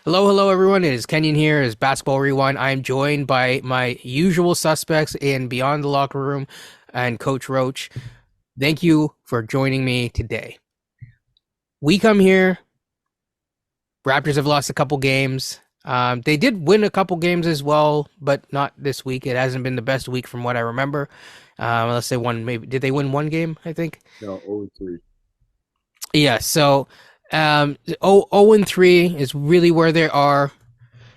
Hello, hello, everyone. It is Kenyon here. It's Basketball Rewind. I am joined by my usual suspects in Beyond the Locker Room and Coach Roach. Thank you for joining me today. We come here. Raptors have lost a couple games. They did win a couple games as well, but not this week. It hasn't been the best week from what I remember. Unless they won, maybe did they win one game? I think. No, 0-3. Yeah. So, 0-3 is really where they are,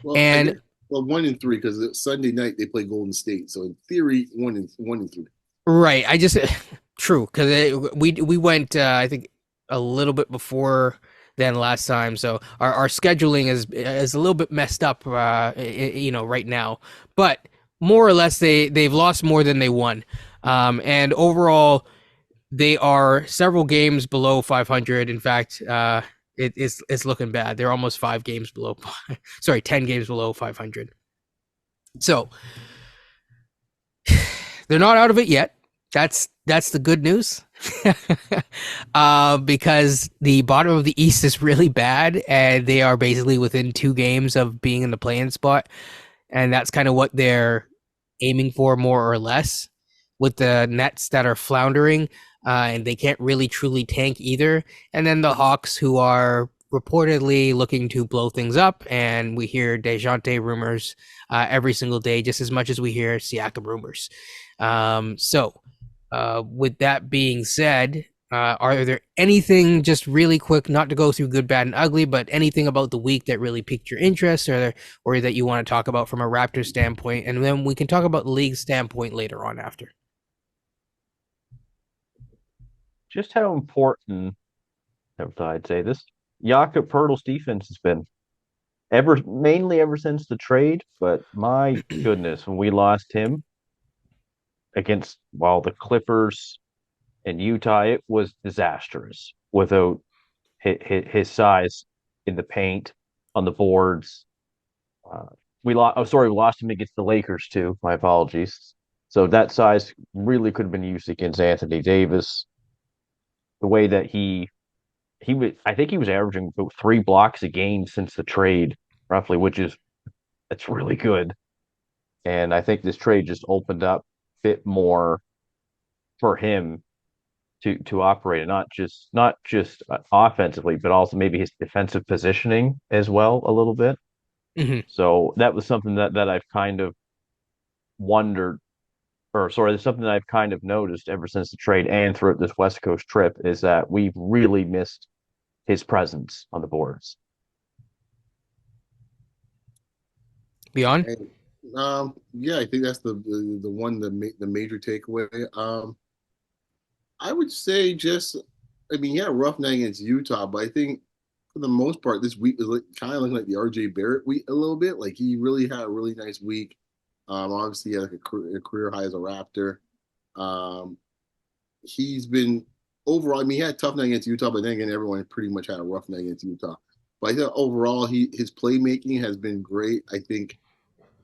Well, I and guess 1-3 because Sunday night they play Golden State. So in theory, one and three. right. I just true because we went I think a little bit before than last time, so our scheduling is a little bit messed up, right now. But more or less, they've lost more than they won, and overall they are several games below 500. In fact, it's looking bad. They're almost 5 games below. Sorry, 10 games below 500. So they're not out of it yet. That's the good news. Because the bottom of the East is really bad, and they are basically within 2 games of being in the play-in spot, and that's kind of what they're aiming for, more or less, with the Nets that are floundering, and they can't really truly tank either. And then the Hawks, who are reportedly looking to blow things up, and we hear Dejounte rumors every single day, just as much as we hear Siakam rumors. With that being said, are there anything just really quick, not to go through good, bad, and ugly, but anything about the week that really piqued your interest, or that you want to talk about from a Raptors standpoint, and then we can talk about the league standpoint later on after. Just how important, I'd say this, Jakob Poeltl's defense has been mainly ever since the trade. But my goodness, when we lost him against the Clippers and Utah, it was disastrous without his size in the paint, on the boards. Uh, we lost. Oh, sorry, we lost him against the Lakers too. My apologies. So that size really could have been used against Anthony Davis. The way that he was, I think he was averaging about 3 blocks a game since the trade, roughly, which is it's really good. And I think this trade just opened up a bit more for him to operate, and not just offensively, but also maybe his defensive positioning as well a little bit. Mm-hmm. So that was something that I've kind of wondered, or sorry, something that I've kind of noticed ever since the trade and throughout this West Coast trip is that we've really missed his presence on the boards. Beyond. And yeah, I think that's the one the major takeaway. I would say just, I mean, yeah, rough night against Utah, but I think for the most part this week is like, kind of looking like the RJ Barrett week a little bit. Like he really had a really nice week. Obviously, he had like a career high as a Raptor. Um, he's been overall. I mean, he had a tough night against Utah, but then again, everyone pretty much had a rough night against Utah. But I think overall, his playmaking has been great. I think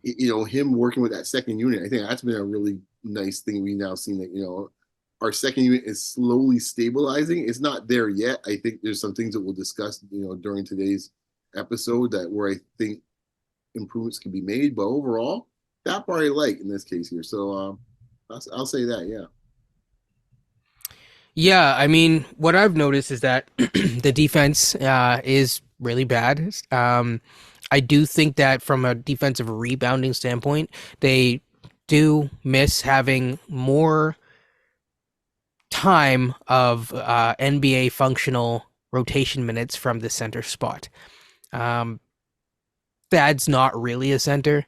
him working with that second unit. I think that's been a really nice thing. We now seen that our second unit is slowly stabilizing. It's not there yet. I think there's some things that we'll discuss during today's episode that where I think improvements can be made. But overall, that part I like in this case here. So I'll say that. Yeah. Yeah, I mean, what I've noticed is that the defense is really bad. I do think that from a defensive rebounding standpoint, they do miss having more time of NBA functional rotation minutes from the center spot. Um, Thad's not really a center.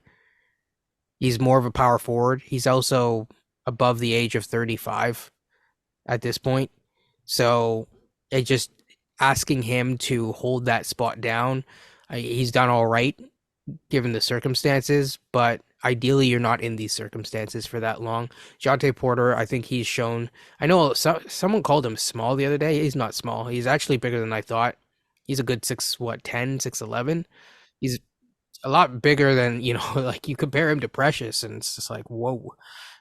He's more of a power forward. He's also above the age of 35 at this point. So it just asking him to hold that spot down, he's done all right given the circumstances, but ideally you're not in these circumstances for that long. Jonte Porter, I think he's shown. I know someone called him small the other day. He's not small. He's actually bigger than I thought. He's a good 6'10", 6'11". He's a lot bigger than, like you compare him to Precious and it's just like, whoa.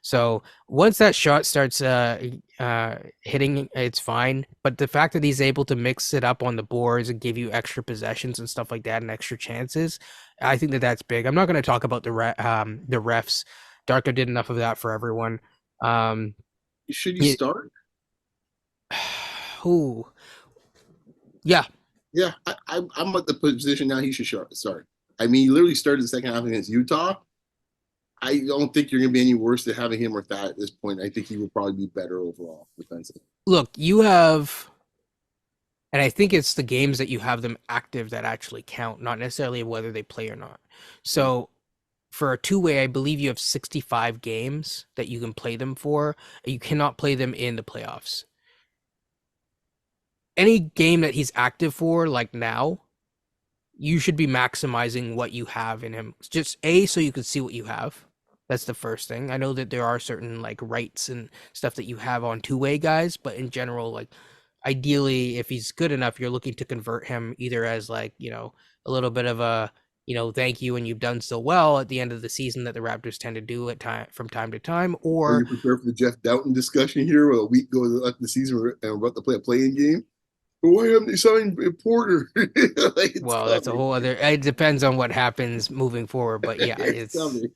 So once that shot starts hitting, it's fine. But the fact that he's able to mix it up on the boards and give you extra possessions and stuff like that and extra chances, I think that that's big. I'm not going to talk about the refs. Darko did enough of that for everyone. Um, Should he yeah, start? ooh, yeah, Yeah, I'm at the position now. He should start. I mean, he literally started the second half against Utah. I don't think you're going to be any worse than having him or that at this point. I think he will probably be better overall defensively. look, you have, and I think it's the games that you have them active that actually count, not necessarily whether they play or not. Yeah. So for a two-way, I believe you have 65 games that you can play them for. You cannot play them in the playoffs. Any game that he's active for, like now, you should be maximizing what you have in him. Just A, so you can see what you have. That's the first thing. I know that there are certain like rights and stuff that you have on two-way guys, but in general, like ideally, if he's good enough, you're looking to convert him either as like, a little bit of a, thank you and you've done so well at the end of the season that the Raptors tend to do at time from time to time, Are or you prepared for the Jeff Doughton discussion here? Where a week goes left in the season and we're about to play a playing game. But why haven't they signed Porter? Like, it's well, that's a coming. whole other. It depends on what happens moving forward, but yeah, It's it's coming.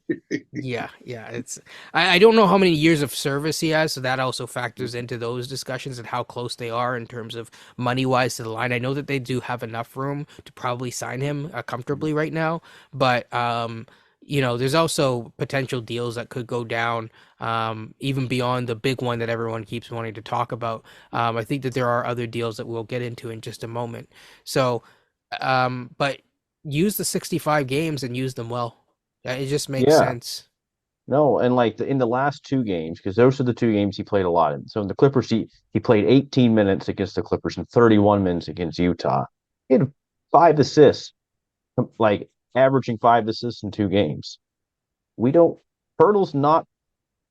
yeah. It's I don't know how many years of service he has, so that also factors into those discussions and how close they are in terms of money wise to the line. I know that they do have enough room to probably sign him comfortably right now, but there's also potential deals that could go down even beyond the big one that everyone keeps wanting to talk about. I think that there are other deals that we'll get into in just a moment. So, but use the 65 games and use them well. It just makes Yeah, sense. no, and like in the last two games, because those are the two games he played a lot in. So in the Clippers, he played 18 minutes against the Clippers and 31 minutes against Utah. He had 5 assists, like averaging 5 assists in 2 games. We don't. Pirtle's not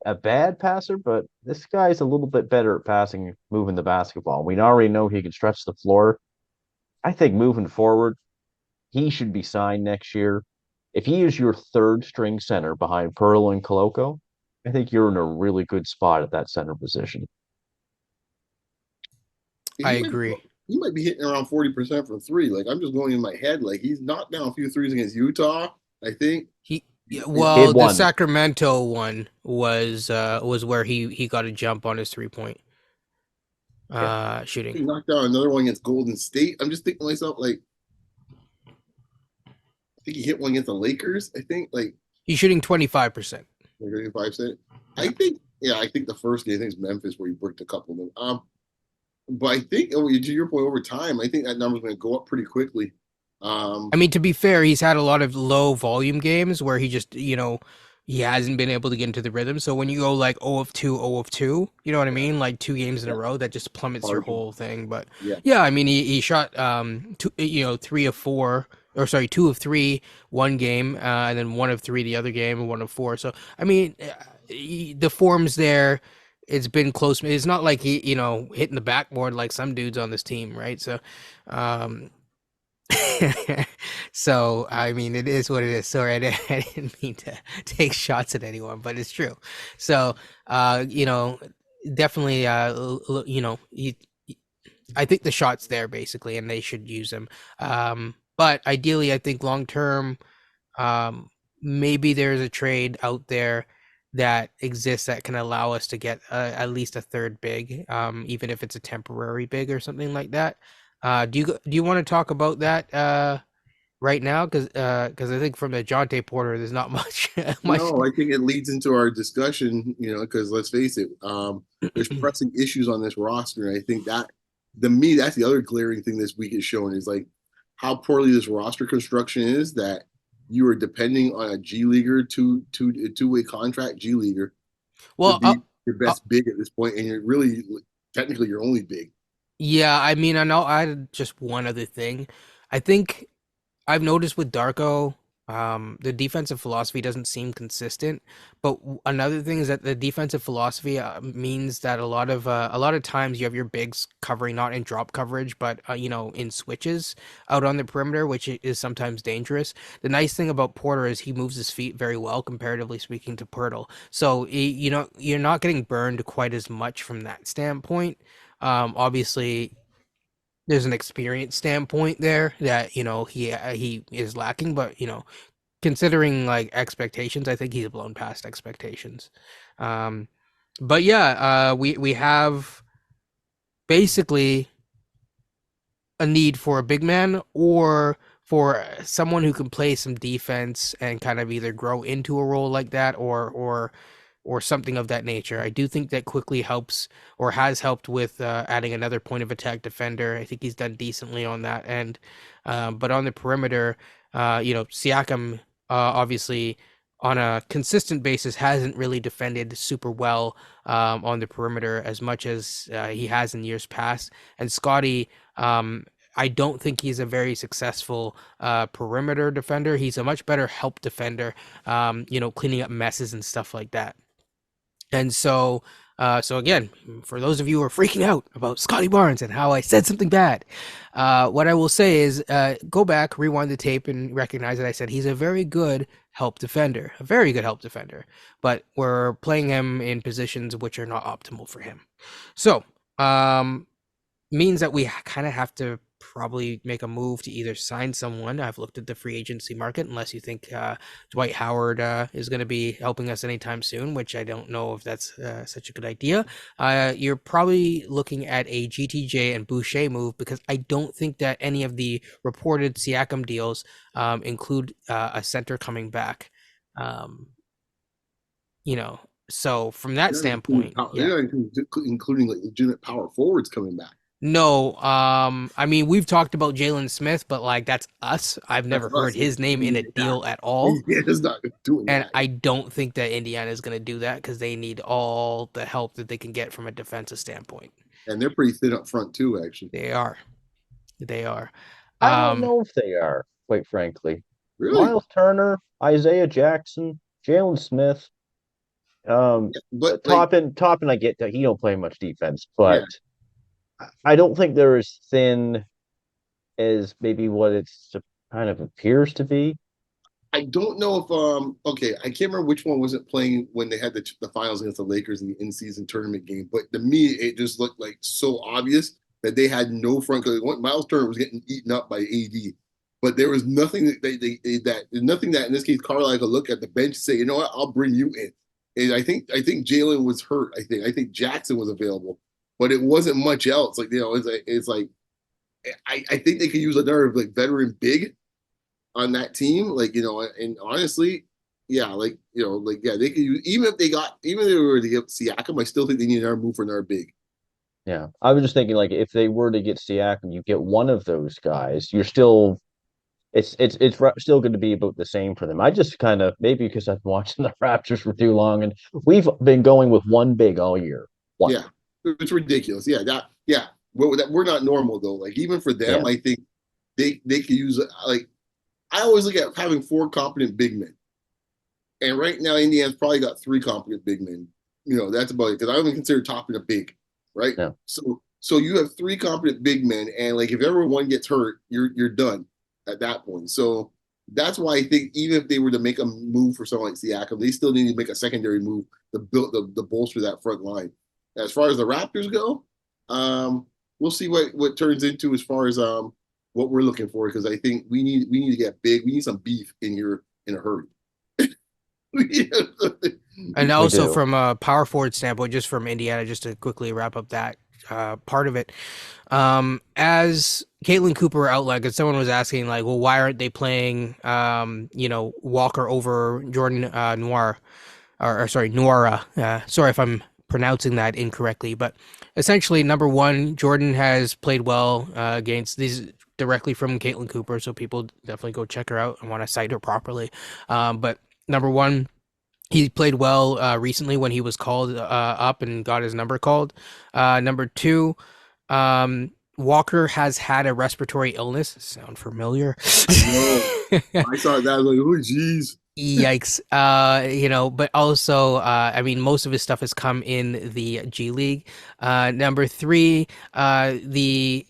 a bad passer, but this guy's a little bit better at passing, moving the basketball. We already know he can stretch the floor. I think moving forward, he should be signed next year. If he is your third string center behind Pearl and Koloko, I think you're in a really good spot at that center position. I He might agree. he might be hitting around 40% from three. Like I'm just going in my head. Like he's knocked down a few threes against Utah. I think. Yeah, He had well, the one. Sacramento one was where he got a jump on his 3 point Yeah. shooting. He knocked down another one against Golden State. I'm just thinking to myself, like, I think he hit one against the Lakers. I think He's shooting 25%. like 35%. Yeah. I think, yeah, I think the first game, I think it's Memphis where he bricked a couple of them. But I think, to your point, over time, I think that number's going to go up pretty quickly. I mean, to be fair, he's had a lot of low volume games where he just, he hasn't been able to get into the rhythm. So when you go like 0 of 2, 0 of 2, you know what I Yeah, mean? Like 2 games in a yeah, row, that just plummets your hard to, whole thing. But yeah. yeah, I mean, he shot 3 of 4, or sorry, 2 of 3 one game, and then 1 of 3 the other game, and 1 of 4. So I mean, the form's there. It's been close. It's not like he, hitting the backboard like some dudes on this team, right? So, um, so I mean, it is what it is. Sorry, I didn't mean to take shots at anyone, but it's true. So, definitely, I think the shot's there basically, and they should use him. But ideally, I think long term, um, maybe there's a trade out there that exists that can allow us to get at least a third big, even if it's a temporary big or something like that. Do you want to talk about that right now? Because I think from the Jonte Porter, there's not much much. No, I think it leads into our discussion, because let's face it, there's pressing issues on this roster. And I think that, to me, that's the other glaring thing this week is showing is like how poorly this roster construction is that you are depending on a G leaguer, two-way contract G leaguer to Well, be your uh, best big at this point, and you're really technically your only big. yeah, I mean, I know I had just one other thing. I think I've noticed with Darko. The defensive philosophy doesn't seem consistent, but another thing is that the defensive philosophy means that a lot of times you have your bigs covering not in drop coverage, but in switches out on the perimeter, which is sometimes dangerous. The nice thing about Porter is he moves his feet very well, comparatively speaking to Pirtle. So you're not getting burned quite as much from that standpoint. Obviously, there's an experience standpoint there that he is lacking, but considering like expectations, I think he's blown past expectations. Um, but yeah, we have basically a need for a big man or for someone who can play some defense and kind of either grow into a role like that or something of that nature. I do think that quickly helps or has helped with adding another point of attack defender. I think he's done decently on that end. But on the perimeter, Siakam obviously on a consistent basis hasn't really defended super well on the perimeter as much as he has in years past. And Scotty, I don't think he's a very successful perimeter defender. He's a much better help defender, cleaning up messes and stuff like that. And so again, for those of you who are freaking out about Scotty Barnes and how I said something bad, what I will say is go back, rewind the tape, and recognize that I said he's a very good help defender, a very good help defender, but we're playing him in positions which are not optimal for him. So, means that we kind of have to probably make a move to either sign someone. I've looked at the free agency market, unless you think Dwight Howard is going to be helping us anytime soon, which I don't know if that's such a good idea. You're probably looking at a GTJ and Boucher move because I don't think that any of the reported Siakam deals include a center coming back. Um, you know, so from that standpoint, yeah. They're not including like legitimate power forwards coming back. No, I mean we've talked about Jalen Smith, but like that's us. I've That's never heard us. his name in a Yeah, deal at all, Indiana's not doing and that. I don't think that Indiana is going to do that because they need all the help that they can get from a defensive standpoint. And they're pretty thin up front too, actually. They are, they are. I don't Um, know if they are, quite frankly. Really? Miles Turner, Isaiah Jackson, Jalen Smith, Yeah, but like, Toppin, I get that he don't play much defense, yeah, but I don't think they're as thin as maybe what it's kind of appears to be. I don't know if okay, I can't remember which one wasn't playing when they had the finals against the Lakers in the in-season tournament game, but to me it just looked like so obvious that they had no front because Miles Turner was getting eaten up by AD, but there was nothing that nothing that in this case Carlisle could look at the bench and say, you know what, I'll bring you in. And I think Jalen was hurt. I think Jackson was available, but it wasn't much else. Like it's like I think they could use another like veteran big on that team. Like, and honestly, yeah, like they could use even if they were to get Siakam, I still think they need another move for another big. Yeah, I was just thinking like if they were to get Siakam, you get one of those guys, you're still still going to be about the same for them. I just kind of maybe because I've been watching the Raptors for too long, and we've been going with one big all year. One, Yeah, it's ridiculous. Yeah. We're not normal though. Like even for them, yeah, I think they could use like I always look at having four competent big men, and right now Indiana's probably got three competent big men. That's about it because I don't even consider Toppin a big, right? no, So you have three competent big men, and like if ever one gets hurt, you're done at that point. So that's why I think even if they were to make a move for someone like Siakam, they still need to make a secondary move to build the bolster that front line. As far as the Raptors go, we'll see what turns into as far as what we're looking for because I think we need to get big. We need some beef in here in a hurry. and we also do. from a power forward standpoint, just from Indiana, just to quickly wrap up that part of it. As Caitlin Cooper outlined, because someone was asking, like, well, why aren't they playing, Walker over Jordan Noir, or sorry, Noira. Sorry if I'm pronouncing that incorrectly, but essentially, number one, Jordan has played well against these directly from Caitlin Cooper, so people definitely go check her out and want to cite her properly. But number one, he played well recently when he was called up and got his number called. Number two, Walker has had a respiratory illness. Sound familiar? I know. I saw that. I was like, oh, geez. Yikes. But also, I mean, most of his stuff has come in the G League. Number three, the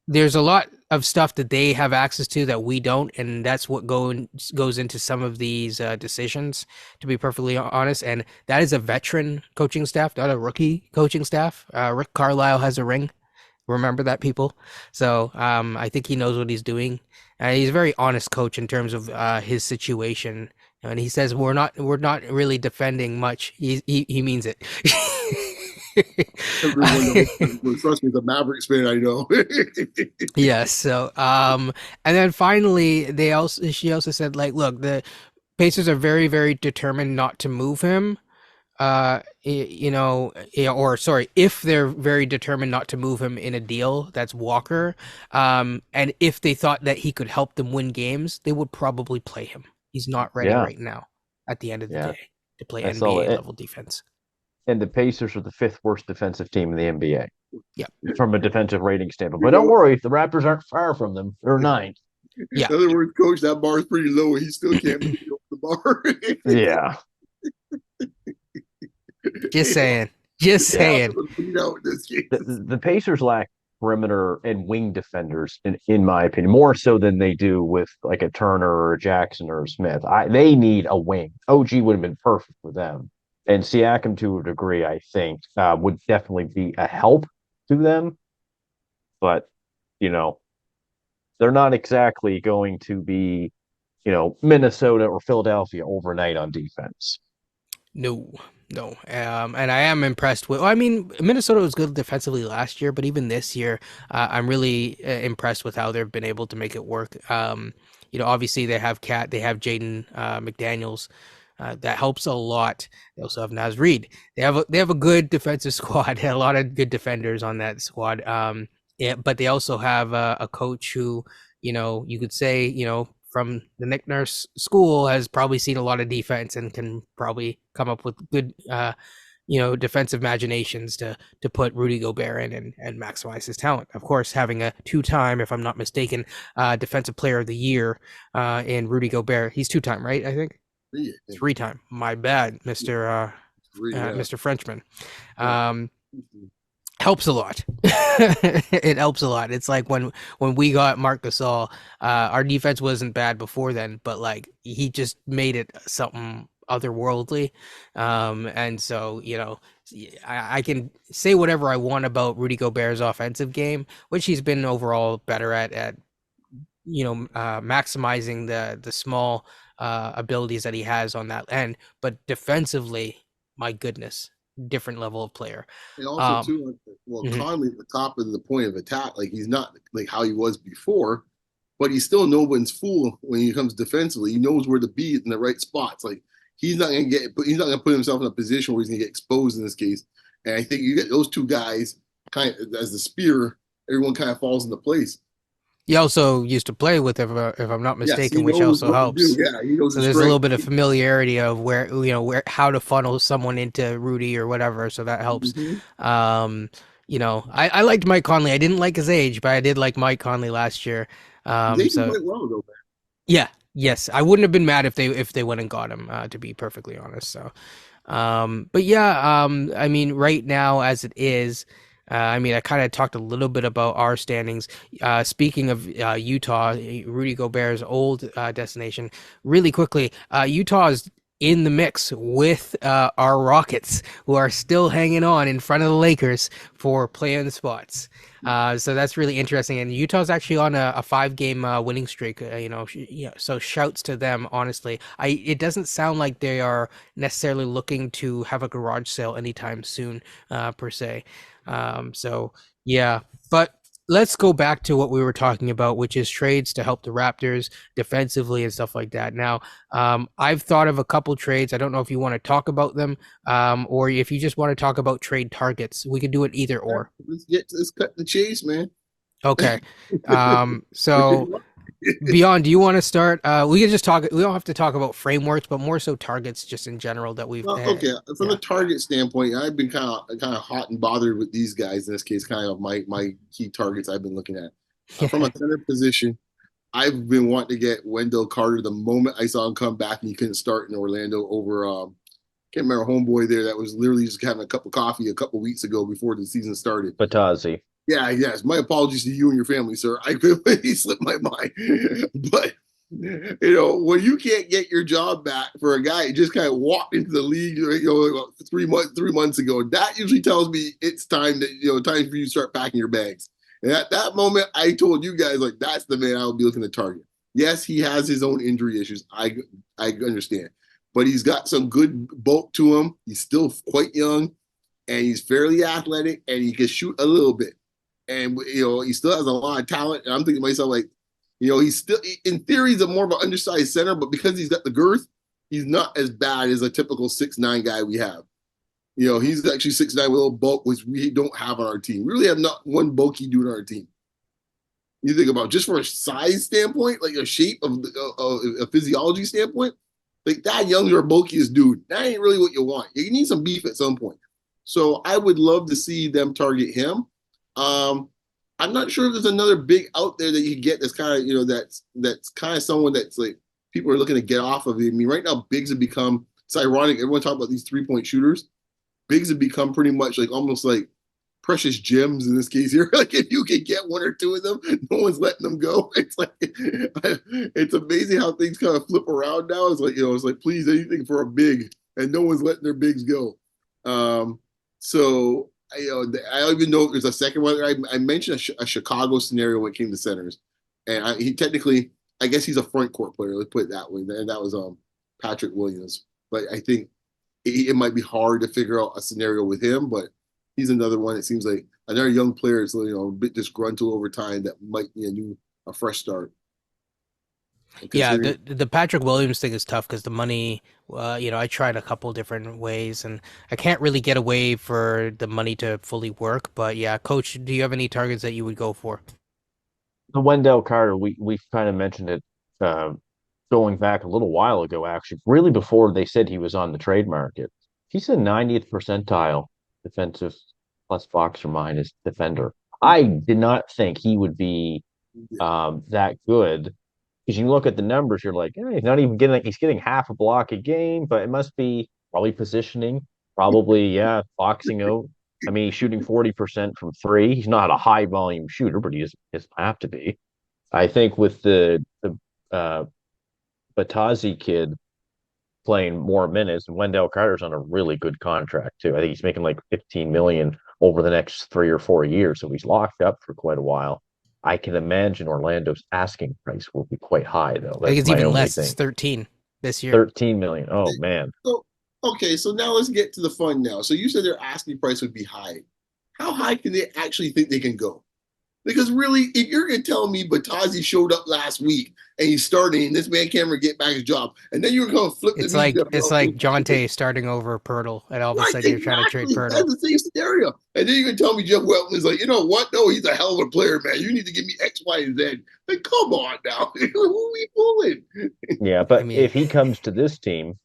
there's a lot of stuff that they have access to that we don't, and that's what goes into some of these decisions, to be perfectly honest. And that is a veteran coaching staff, not a rookie coaching staff. Rick Carlisle has a ring. Remember that, people. So I think he knows what he's doing. He's a very honest coach in terms of his situation, and he says we're not really defending much. He means it. Everyone knows. Well, trust me, the Mavericks fan, I know. Yes. So, and then finally, she also said, like, look, the Pacers are very, very determined not to move him. Or sorry, if they're very determined not to move him in a deal, that's Walker. And if they thought that he could help them win games, they would probably play him. He's not ready Yeah, right now, at the end of the yeah, day, to play I saw NBA it. level defense. And the Pacers are the fifth worst defensive team in the NBA Yeah. from a defensive rating standpoint. You But don't know, worry, the Raptors aren't far from them. They're ninth. in Yeah. other words, coach, that bar is pretty low. He still can't make it over the bar. Yeah, Just saying. Just yeah. saying. Bleed out in this case. The Pacers lack perimeter and wing defenders, in my opinion, more so than they do with like a Turner or a Jackson or a Smith. They need a wing. OG would have been perfect for them, and Siakam to a degree, I think, would definitely be a help to them. But you know, they're not exactly going to be, Minnesota or Philadelphia overnight on defense. No, no. And I am impressed with. Well, I mean, Minnesota was good defensively last year, but even this year, I'm really impressed with how they've been able to make it work. Obviously they have they have Jaden McDaniels. That helps a lot. They also have Naz Reid. They have a good defensive squad. A lot of good defenders on that squad. Yeah, but they also have a coach who, you could say, from the Nick Nurse school has probably seen a lot of defense and can probably come up with good, defensive imaginations to put Rudy Gobert in and maximize his talent. Of course, having a two-time, if I'm not mistaken, defensive player of the year in Rudy Gobert. He's two-time, right? I think Yeah, three-time. My bad, yeah. Mr. Frenchman. Oh. Um, helps a lot. It helps a lot. It's like when we got Marc Gasol, our defense wasn't bad before then, but like he just made it something otherworldly. And so I can say whatever I want about Rudy Gobert's offensive game, which he's been overall better at maximizing the small abilities that he has on that end, but defensively, my goodness, different level of player. And also Um, too, well, mhm. Conley at the top of the point of attack, like he's not like how he was before, but he's still no one's fool when he comes defensively. He knows where to be in the right spots. Like he's not gonna put himself in a position where he's gonna get exposed in this case. And I think you get those two guys kind of as the spear, everyone kind of falls into place. He also used to play with, if I'm not Yes, mistaken, he which knows also what to do. helps. Yeah, he knows So the there's a little strength. bit of familiarity of where how to funnel someone into Rudy or whatever. So that helps. Mm-hmm. Um, I liked Mike Conley. I didn't like his age, but I did like Mike Conley last year. They can So play well though, yeah, yes, I wouldn't have been mad if they went and got him. To be perfectly honest. So. But yeah, I mean, right now as it is, I mean, I kind of talked a little bit about our standings. Speaking of Utah, Rudy Gobert's old destination, really quickly, Utah is in the mix with our Rockets, who are still hanging on in front of the Lakers for play-in spots. So that's really interesting. And Utah's actually on a five-game winning streak. So shouts to them. Honestly, it doesn't sound like they are necessarily looking to have a garage sale anytime soon, per se. So yeah, but let's go back to what we were talking about, which is trades to help the Raptors defensively and stuff like that. Now, I've thought of a couple trades. I don't know if you want to talk about them, or if you just want to talk about trade targets. We can do it either man. or. Let's cut the chase, man. Okay. For good So luck. Beyond, do you want to start? We can just talk. We don't have to talk about frameworks, but more so targets, just in general that we've. Well, okay, from Yeah, the target standpoint, I've been kind of hot and bothered with these guys in this case. Kind of my key targets I've been looking at. From a yeah, center position, I've been wanting to get Wendell Carter the moment I saw him come back and he couldn't start in Orlando over can't remember homeboy there that was literally just having a cup of coffee a couple weeks ago before the season started. Batazi. Yeah, yes. My apologies to you and your family, sir. I completely slipped my mind. But when you can't get your job back for a guy who just kind of walked into the league, about 3 months ago, that usually tells me it's time time for you to start packing your bags. And at that moment, I told you guys like that's the man I would be looking to target. Yes, he has his own injury issues. I understand, but he's got some good bulk to him. He's still quite young, and he's fairly athletic, and he can shoot a little bit. And he still has a lot of talent. And I'm thinking to myself, like, he's still in theory he's a more of an undersized center, but because he's got the girth, he's not as bad as a typical 6'9" guy we have. He's actually 6'9" with a little bulk, which we don't have on our team. We really have not one bulky dude on our team. You think about just from a size standpoint, like a shape of a physiology standpoint, like that younger, bulkiest dude, that ain't really what you want. You need some beef at some point. So I would love to see them target him. I'm not sure if there's another big out there that you can get that's kind of, that's kind of someone that's like people are looking to get off of it. I mean, right now, bigs have become, it's ironic. Everyone talks about these 3-point shooters. Bigs have become pretty much like almost like precious gems in this case here. Like if you can get one or two of them, no one's letting them go. It's like, it's amazing how things kind of flip around now. It's like, it's like, please, anything for a big, and no one's letting their bigs go. So I don't even know if there's a second one. I mentioned a Chicago scenario when it came to centers, and he technically, I guess he's a front court player. Let's put it that way. And that was Patrick Williams. But I think it might be hard to figure out a scenario with him. But he's another one. It seems like another young player is a bit disgruntled over time that might be a fresh start. yeah. The Patrick Williams thing is tough because the money. I tried a couple different ways, and I can't really get away for the money to fully work. But yeah, Coach, do you have any targets that you would go for? The Wendell Carter, we kind of mentioned it uh, going back a little while ago, actually, really before they said he was on the trade market. He's a 90th percentile defensive plus box or minus defender. I did not think he would be that good because you look at the numbers, you're like, he's not even he's getting half a block a game, but it must be probably positioning, probably, yeah, boxing out. I mean, he's shooting 40% from three. He's not a high volume shooter, but he doesn't have to be. I think with the uh, Batazi kid playing more minutes, and Wendell Carter's on a really good contract too. I think he's making like 15 million over the next 3 or 4 years, so he's locked up for quite a while. I can imagine Orlando's asking price will be quite high, though. I think That's it's my even only less. It's thing. 13 this year. 13 million. Oh man. So okay, so now let's get to the fun now. So you said their asking price would be high. How high can they actually think they can go? Because really, if you're going to tell me Batazi showed up last week and he's starting and this man can't ever get back his job, and then you're going to flip the It's me, like it's like Jonte starting over Pirtle, and all of a right? sudden you're trying to trade Exactly. Pirtle. That's the same scenario. And then you're going to tell me Jeff Welton is like, you know what? No, he's a hell of a player, man. You need to give me X, Y, and Z. Like, come on now. Who are we fooling? Yeah, I but mean, if he comes to this team,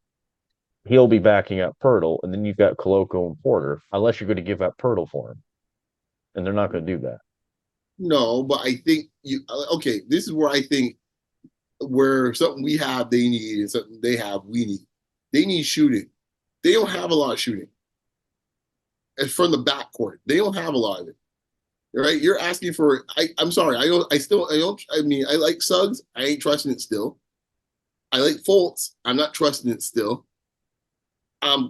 he'll be backing up Pirtle, and then you've got Koloko and Porter, unless you're going to give up Pirtle for him, and they're not going to do that. No, but I think okay, this is where I think where something we have they need and something they have we need. They need shooting. They don't have a lot of shooting. It's from the backcourt. They don't have a lot of it. Right? You're asking for I'm sorry, I mean I like Suggs. I ain't trusting it still. I like Fultz. I'm not trusting it still.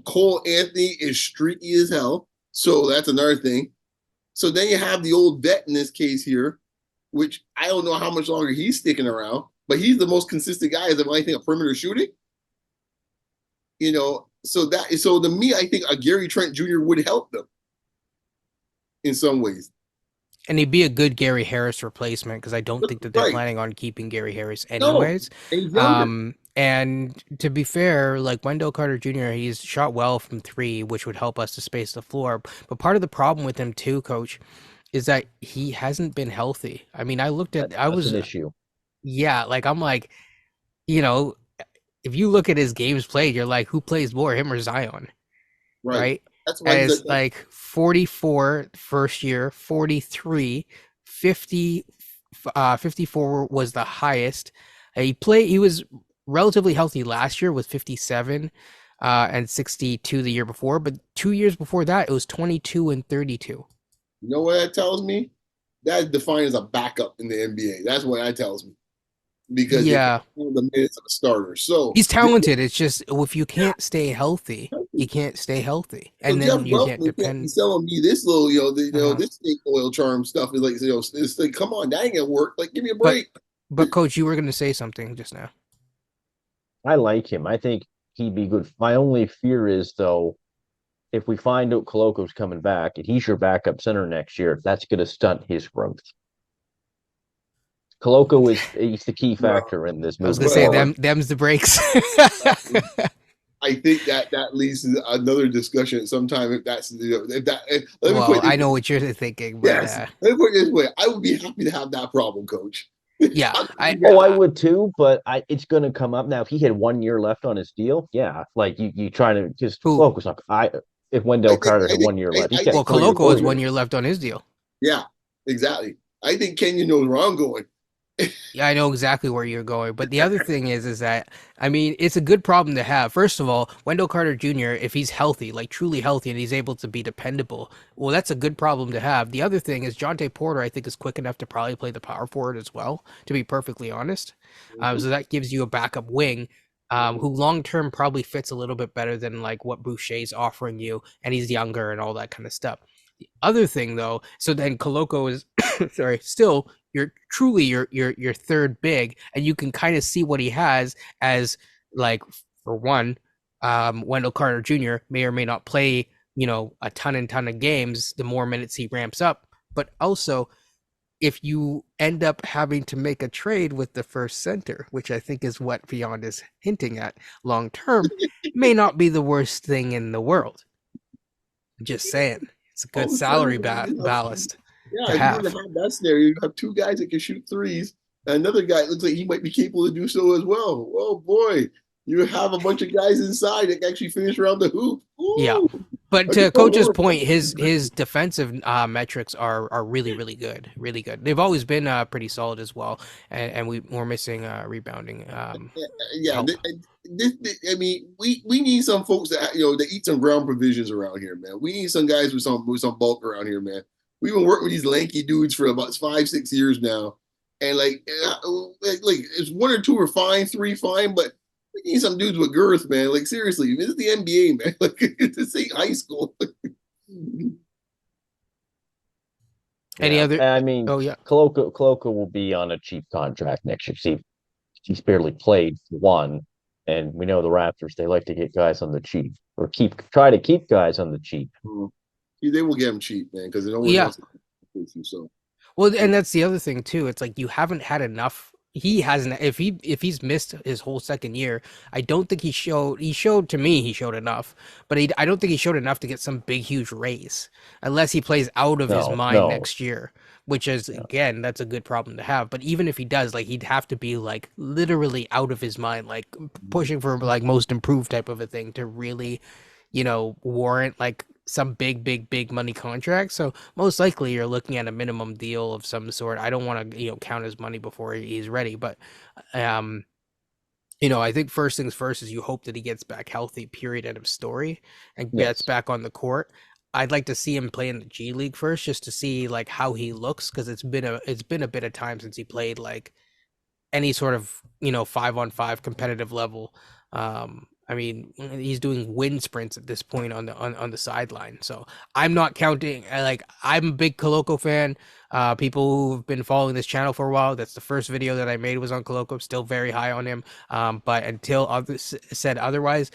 Cole Anthony is streaky as hell. So that's another thing. So then you have the old vet in this case here, which I don't know how much longer he's sticking around, but he's the most consistent guy as of anything a perimeter shooting. So to me, I think a Gary Trent Jr. would help them in some ways. and he'd be a good Gary Harris replacement because I don't think that they're Right. planning on keeping Gary Harris No. anyways. And he's younger. And to be fair, like Wendell Carter Jr., he's shot well from three, which would help us to space the floor. But part of the problem with him too, Coach, is that he hasn't been healthy. I mean, That's an I was issue. Yeah, like I'm like, you know, if you look at his games played, you're like, who plays more, him or Zion, Right. right? That's why As like 44 first year, 43, 50, 54 was the highest. He was relatively healthy last year with 57 and 62 the year before, but 2 years before that it was 22 and 32. you know what that tells me? That's defined as a backup in the NBA. That's what that tells me because it Yeah, can't the minutes of a starter. So he's talented. It's just if you can't stay healthy, you can't stay healthy, so and Jeff then you can't Weltman can't be depend. selling me this little, Uh, this snake oil charm stuff is like, it's like, come on, that ain't gonna work. Like, give me a but break. coach, you were going to say something just now. I like him. I think he'd be good. My only fear is though, if we find out Coloco's coming back and he's your backup center next year, that's going to stunt his growth. Coloco is he's the key Well, factor in this I was moving gonna say well, forward. them's the breaks. I think that leads to another discussion sometime. If that's, if that, let me put Well, it I this know way. what you're thinking, but Yes, let me put it this way. I would be happy to have that problem, coach. yeah, I'm I Oh, I yeah, would too, but it's going to come up now. If he had 1 year left on his deal, yeah, like you trying to just who? Coloco's not. If Wendell Carter had I think, 1 year left, he's I got Well, think three or Coloco four has one years. year left on his deal. yeah, exactly. I think Kenya knows where I'm going. Yeah, I know exactly where you're going. But the other thing is that I mean, it's a good problem to have. First of all, Wendell Carter Jr., if he's healthy, like truly healthy, and he's able to be dependable, well, that's a good problem to have. The other thing is Jonte Porter, I think, is quick enough to probably play the power forward as well. To be perfectly honest, so that gives you a backup wing. Who long term probably fits a little bit better than like what Boucher's offering you, and he's younger and all that kind of stuff. Other thing though, so then Coloco is sorry, still you're truly your third big, and you can kind of see what he has as like for one, Wendell Carter Jr. may or may not play, a ton and ton of games the more minutes he ramps up. But also if you end up having to make a trade with the first center, which I think is what Beyond is hinting at long term, may not be the worst thing in the world. Just saying. It's a All good of a sudden, salary ballast to yeah, if you were to have. have that scenario, you have two guys that can shoot threes, and another guy looks like he might be capable to do so as well. Oh boy, you have a bunch of guys inside that can actually finish around the hoop. Yeah. Ooh, But I could to go coach's more. point, his defensive metrics are really really good, really good. They've always been pretty solid as well, and we're missing rebounding Yeah, help. I mean, we need some folks that that eat some ground provisions around here, man. We need some guys with some bulk around here, man. We've been working with these lanky dudes for about 5 6 years now, and like it's one or two are fine, three fine, but we need some dudes with girth, man. Like seriously, this is the NBA, man. Like this ain't high school. Any Yeah, other? I mean, Oh yeah, Coloco will be on a cheap contract next year. See, he's barely played one, and we know the Raptors they like to get guys on the cheap or try to keep guys on the cheap. They will get him cheap, man, because no one yeah. wants to with you. So Well, and that's the other thing too. It's like you haven't had enough. He hasn't. If he's missed his whole second year, I don't think he showed. He showed to me he showed enough, but I don't think he showed enough to get some big huge raise, unless he plays out of his No, mind no, next year, which is no. again that's a good problem to have. But even if he does, like he'd have to be like literally out of his mind, like pushing for like most improved type of a thing to really warrant like some big money contract. So most likely you're looking at a minimum deal of some sort. I don't want to, count his money before he's ready, but um, I think first things first is you hope that he gets back healthy, period, end of story, and gets Yes, back on the court. I'd like to see him play in the G League first, just to see like how he looks, because it's been a bit of time since he played like any sort of 5-on-5 competitive level. I mean, he's doing wind sprints at this point on the sideline. So I'm not counting. Like I'm a big Coloco fan. People who've been following this channel for a while, that's the first video that I made was on Coloco. I'm still very high on him. But until others said otherwise,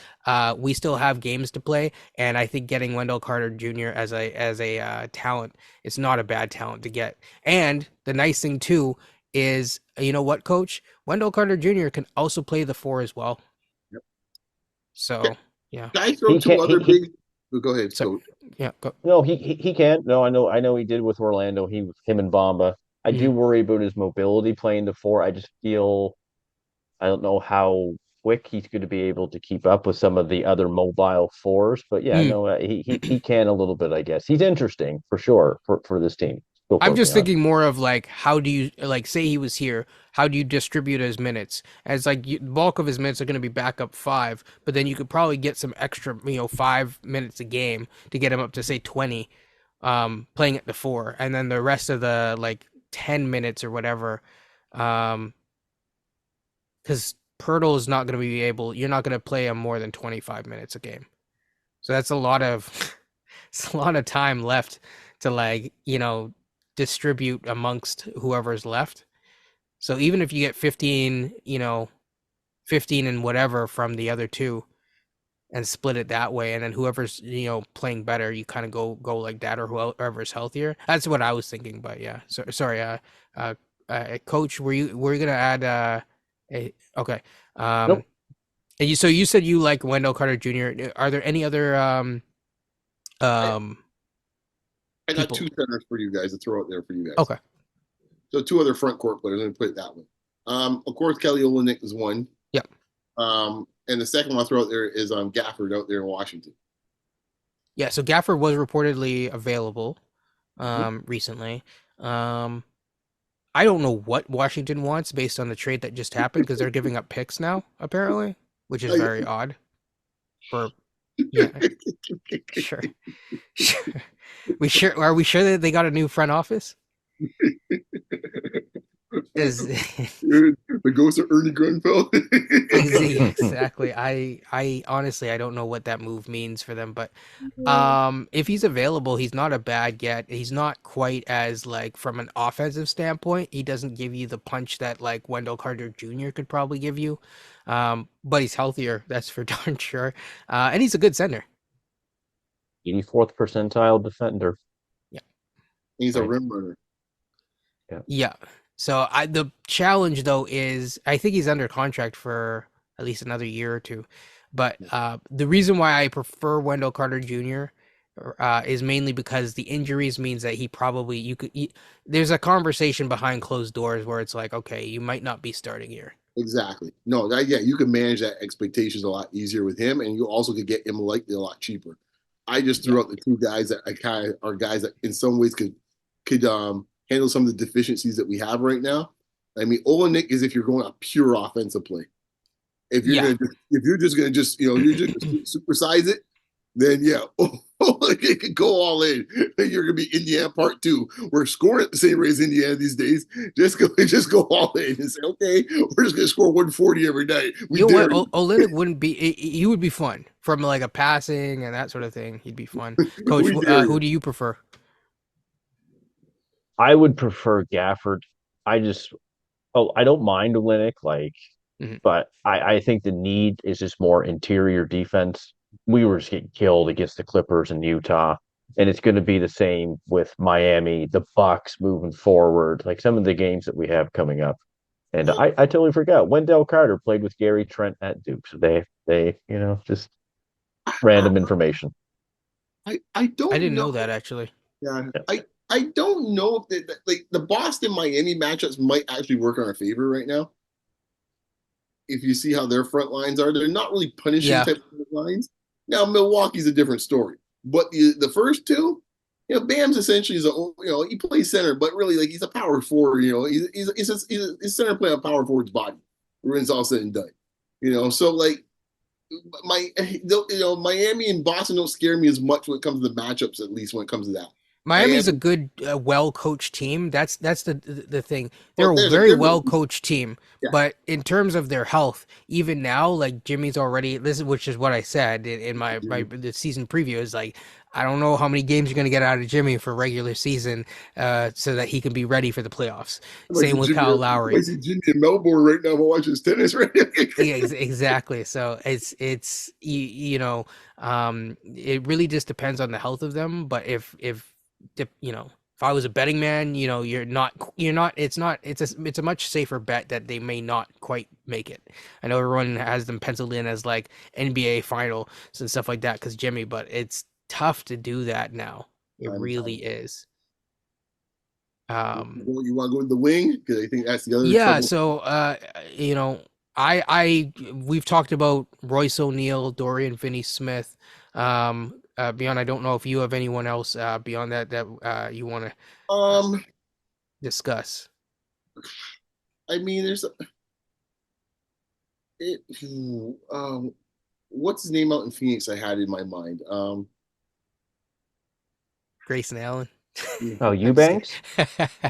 we still have games to play, and I think getting Wendell Carter Jr. as a talent, it's not a bad talent to get. And the nice thing too is, you know what, Coach? Wendell Carter Jr. can also play the four as well. can So yeah. I throw he two can't. other big? Go ahead, So Coach. yeah, go. No, he can't. No, I know he did with Orlando. Him and Bamba. I do Mm. worry about his mobility playing the four. I just feel I don't know how quick he's going to be able to keep up with some of the other mobile fours. But yeah, Mm. no, he can a little bit, I guess. He's interesting for sure for this team. Go I'm for it, just Leon. thinking more of like how do you like say he was here, how do you distribute his minutes? As like the bulk of his minutes are going to be backup five, but then you could probably get some extra, 5 minutes a game to get him up to say 20, playing at the four, and then the rest of the like 10 minutes or whatever, um, because Pirtle is not going to be able, you're not going to play him more than 25 minutes a game, so that's a lot of it's a lot of time left to like, distribute amongst whoever's left. So even if you get 15, 15 and whatever from the other two and split it that way, and then whoever's, playing better, you kind of go like that, or whoever's healthier. That's what I was thinking, but yeah. So sorry, uh, coach, were you gonna add okay. Um Nope. and you said you like Wendell Carter Jr. Are there any other I, um I got people? two centers for you guys to throw out there for you guys. Okay. So two other front court players. Let me put it that way. Of course, Kelly Olynyk is one. Yeah. And the second one I'll throw out there is Gafford out there in Washington. Yeah, so Gafford was reportedly available Mhm. recently. Um I don't know what Washington wants based on the trade that just happened, because they're giving up picks now, apparently, which is I, very odd for yeah, sure. Sure. Are we sure that they got a new front office? Is the ghost of Ernie Grunfeld. exactly. I honestly I don't know what that move means for them, but if he's available, he's not a bad get. He's not quite as like from an offensive standpoint, he doesn't give you the punch that like Wendell Carter Jr. could probably give you. But he's healthier, that's for darn sure. And he's a good center. 84th percentile defender, Yeah. He's a right? rim runner. Yeah. Yeah. So the challenge though is I think he's under contract for at least another year or two. But the reason why I prefer Wendell Carter Jr. Is mainly because the injuries means that he probably there's a conversation behind closed doors where it's like, okay, you might not be starting here. Exactly. No, yeah, you can manage that expectations a lot easier with him, and you also could get him likely a lot cheaper. I just Yeah. threw out the two guys that I kind of are guys that in some ways could handle some of the deficiencies that we have right now. I mean, Olenek is if you're going a pure offensive play. Yeah. If you're just gonna just you're just supersize it, then yeah, it could go all in. You're gonna be Indiana part two. We're scoring at the same rate as Indiana these days. Just go all in and say, okay, we're just gonna score 140 every night. We You know what? dare you. Olynyk wouldn't be. He would be fun from like a passing and that sort of thing. He'd be fun. Coach, We dare who you. do you prefer? I would prefer Gafford. I just I don't mind Olynyk, Mhm. but I think the need is just more interior defense. We were just getting killed against the Clippers in Utah, and it's going to be the same with Miami, the Bucks moving forward, like some of the games that we have coming up. And Well, I totally forgot Wendell Carter played with Gary Trent at Duke, so they just I, random information. I I don't didn't know. know that actually. Yeah, Yeah. I don't know if like the Boston Miami matchups might actually work in our favor right now. If you see how their front lines are, they're not really punishing Yeah. type of lines. Now Milwaukee's a different story, but the first two, Bam's essentially is he plays center, but really like he's a power forward. He's center playing a power forward's body when it's all said and done. So like Miami and Boston don't scare me as much when it comes to the matchups, at least when it comes to that. Miami's a Miami, good, well-coached team. That's the thing. They're well, a there's a very difference. well-coached team, Yeah, but in terms of their health, even now, like Jimmy's already this is which is what I said in my the season preview is like I don't know how many games you're gonna get out of Jimmy for regular season, so that he can be ready for the playoffs. I might Same see with Jimmy. Kyle I Lowry. might see Jimmy in Melbourne right now while watching his tennis right now. Yeah, exactly. So it's it really just depends on the health of them. But if I was a betting man, you're not. It's a much safer bet that they may not quite make it. I know everyone has them penciled in as like NBA finals and stuff like that because Jimmy, but it's tough to do that now. It I'm really is. Um, You want to go with the wing? Because I think that's the other yeah, trouble. so you know, we've talked about Royce O'Neal, Dorian Finney-Smith. Beyond, I don't know if you have anyone else beyond that you want to uh, Um, discuss. I mean, it, what's his name out in Phoenix? I had in my mind. Grayson Allen. Oh, I'm just kidding. Eubanks?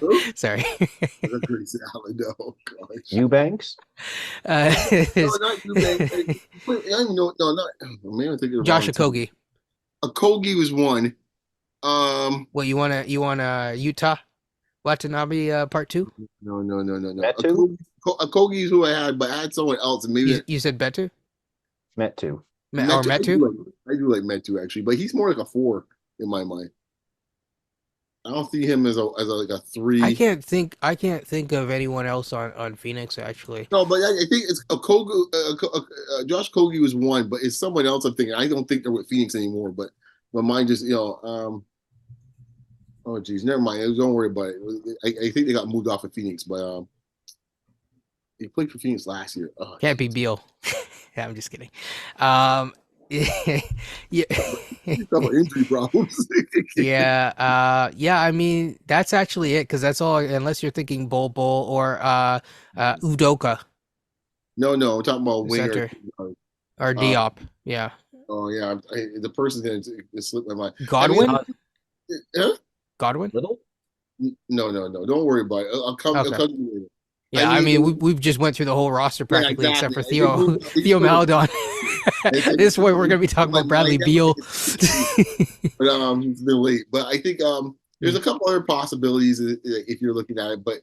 Who? Sorry. Grace Allen. Oh gosh. Eubanks? No, It's- not you, man. I don't even know. No, not. Maybe I'm thinking of the Josh wrong team. Okogie. Kogi was one. What you want Utah Watanabe part two? No. Metu? Kogi is who I had, but I had someone else, and maybe You said Betu? Metu. Or Metu. Metu? I do like Metu actually, but he's more like a four in my mind. I don't see him as like a three. I can't think of anyone else on Phoenix actually. No, but I think it's a Kogi. Josh Kogi was one, but it's someone else. I'm thinking. I don't think they're with Phoenix anymore. But my mind just oh geez, never mind. Don't worry about it. I think they got moved off of Phoenix, but he played for Phoenix last year. Oh Can't be geez, Beal. Yeah, I'm just kidding. Um, yeah, he's got injury problems. yeah. I mean, that's actually it because that's all. Unless you're thinking Bol or Udoka, No, I'm talking about the winger. center, or Uh, Diop. Yeah, oh yeah, the person's gonna slip my mind. I mean, Godwin. Uh, huh? Godwin. Little? No. Don't worry about it. I'll Okay. come to you later. I Yeah, I mean, mean we've just went through the whole roster yeah, practically except exactly. for They Theo moved. They just Theo put him Maladon. At this point, we're gonna be talking my about Bradley mind now. Beal. But it's been late. But I think there's Hmm. a couple other possibilities if you're looking at it. But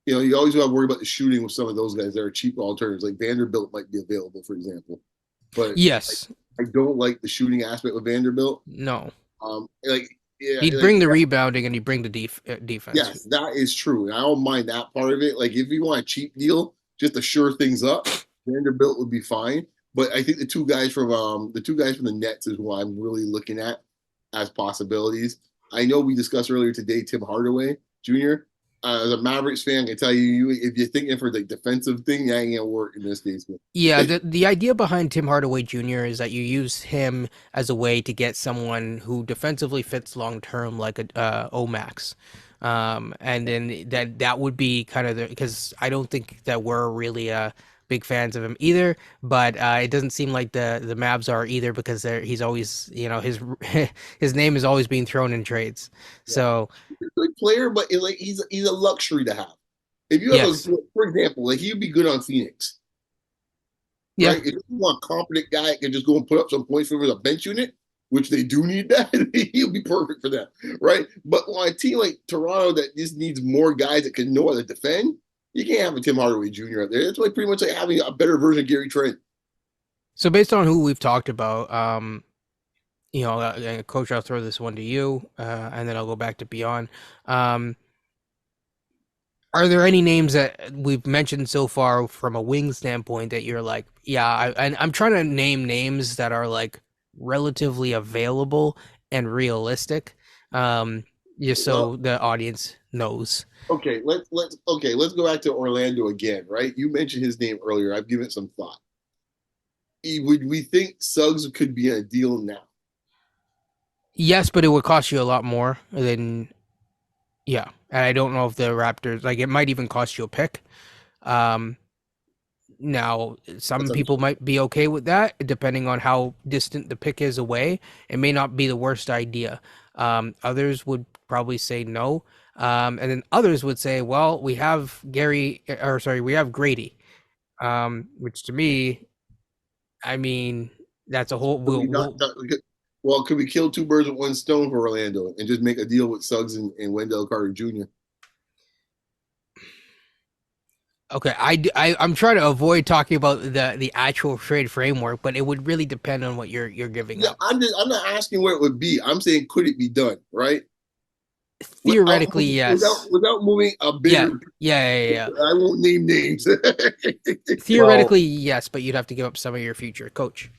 you always got to worry about the shooting with some of those guys. There are cheap alternatives, like Vanderbilt might be available, for example. But Yes. I don't like the shooting aspect with Vanderbilt. No. Like yeah, He'd like bring the rebounding and he'd bring the defense. yes, that is true. And I don't mind that part of it. Like if you want a cheap deal, just to shore things up, Vanderbilt would be fine. But I think the two guys from the Nets is what I'm really looking at as possibilities. I know we discussed earlier today Tim Hardaway Jr. As a Mavericks fan, I can tell you if you're thinking for the defensive thing, that ain't gonna work in this case. Yeah, the idea behind Tim Hardaway Jr. is that you use him as a way to get someone who defensively fits long term, like a Omax, and then that would be kind of the because I don't think that we're really big fans of him either, but it doesn't seem like the Mavs are either because he's always his name is always being thrown in trades. Yeah, So he's a good player, but like he's a luxury to have. If you have yes, for example, like he'd be good on Phoenix, yeah. right? If you want a competent guy that can just go and put up some points for the bench unit, which they do need that, he'll be perfect for that, right? But on a team like Toronto that just needs more guys that can know how to defend, you can't have a Tim Hardaway Jr. out there. It's like pretty much like having a better version of Gary Trent. So based on who we've talked about, Coach, I'll throw this one to you, and then I'll go back to Beyond. Um, are there any names that we've mentioned so far from a wing standpoint that you're like, yeah, I'm trying to name names that are like relatively available and realistic, um, just Well, so the audience knows. okay, let's go back to Orlando again, right? You mentioned his name earlier. I've given it some thought. Would we think Suggs could be a deal now? Yes, but it would cost you a lot more than yeah. And I don't know if the Raptors like it might even cost you a pick. Um, Now, That's some people understandable. might be okay with that, depending on how distant the pick is away. It may not be the worst idea. Others would probably say no. And then others would say, well, we have we have Grady, which to me, I mean, that's a whole, Well, could we kill two birds with one stone for Orlando and just make a deal with Suggs and Wendell Carter Jr.? okay. I'm trying to avoid talking about the actual trade framework, but it would really depend on what you're giving Yeah, up. I'm not asking where it would be. I'm saying could it be done, right? Theoretically, yes. Without moving a Yeah, bigger. yeah. I won't name names. Well, Theoretically, yes, but you'd have to give up some of your future coach.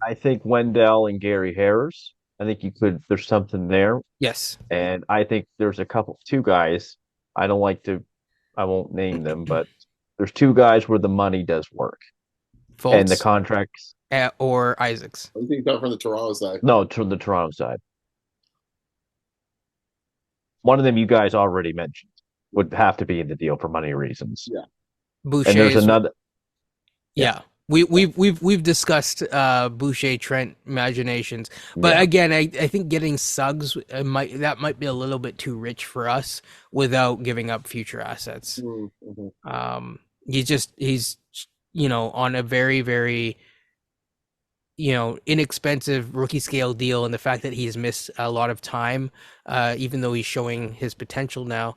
I think Wendell and Gary Harris. I think there's something there. Yes. And I think there's two guys. I don't like to. I won't name them, but there's two guys where the money does work, and the Fultz contracts. or Isaacs. I think that from the Toronto side. No, to the Toronto side. One of them you guys already mentioned would have to be in the deal for money reasons. Yeah. And there's Boucher's. another. Yeah, Yeah. We've discussed Boucher Trent imaginations, but yeah. again, I think getting Suggs might be a little bit too rich for us without giving up future assets. Mm-hmm. He's on a very very inexpensive rookie scale deal, and the fact that he's missed a lot of time, even though he's showing his potential now,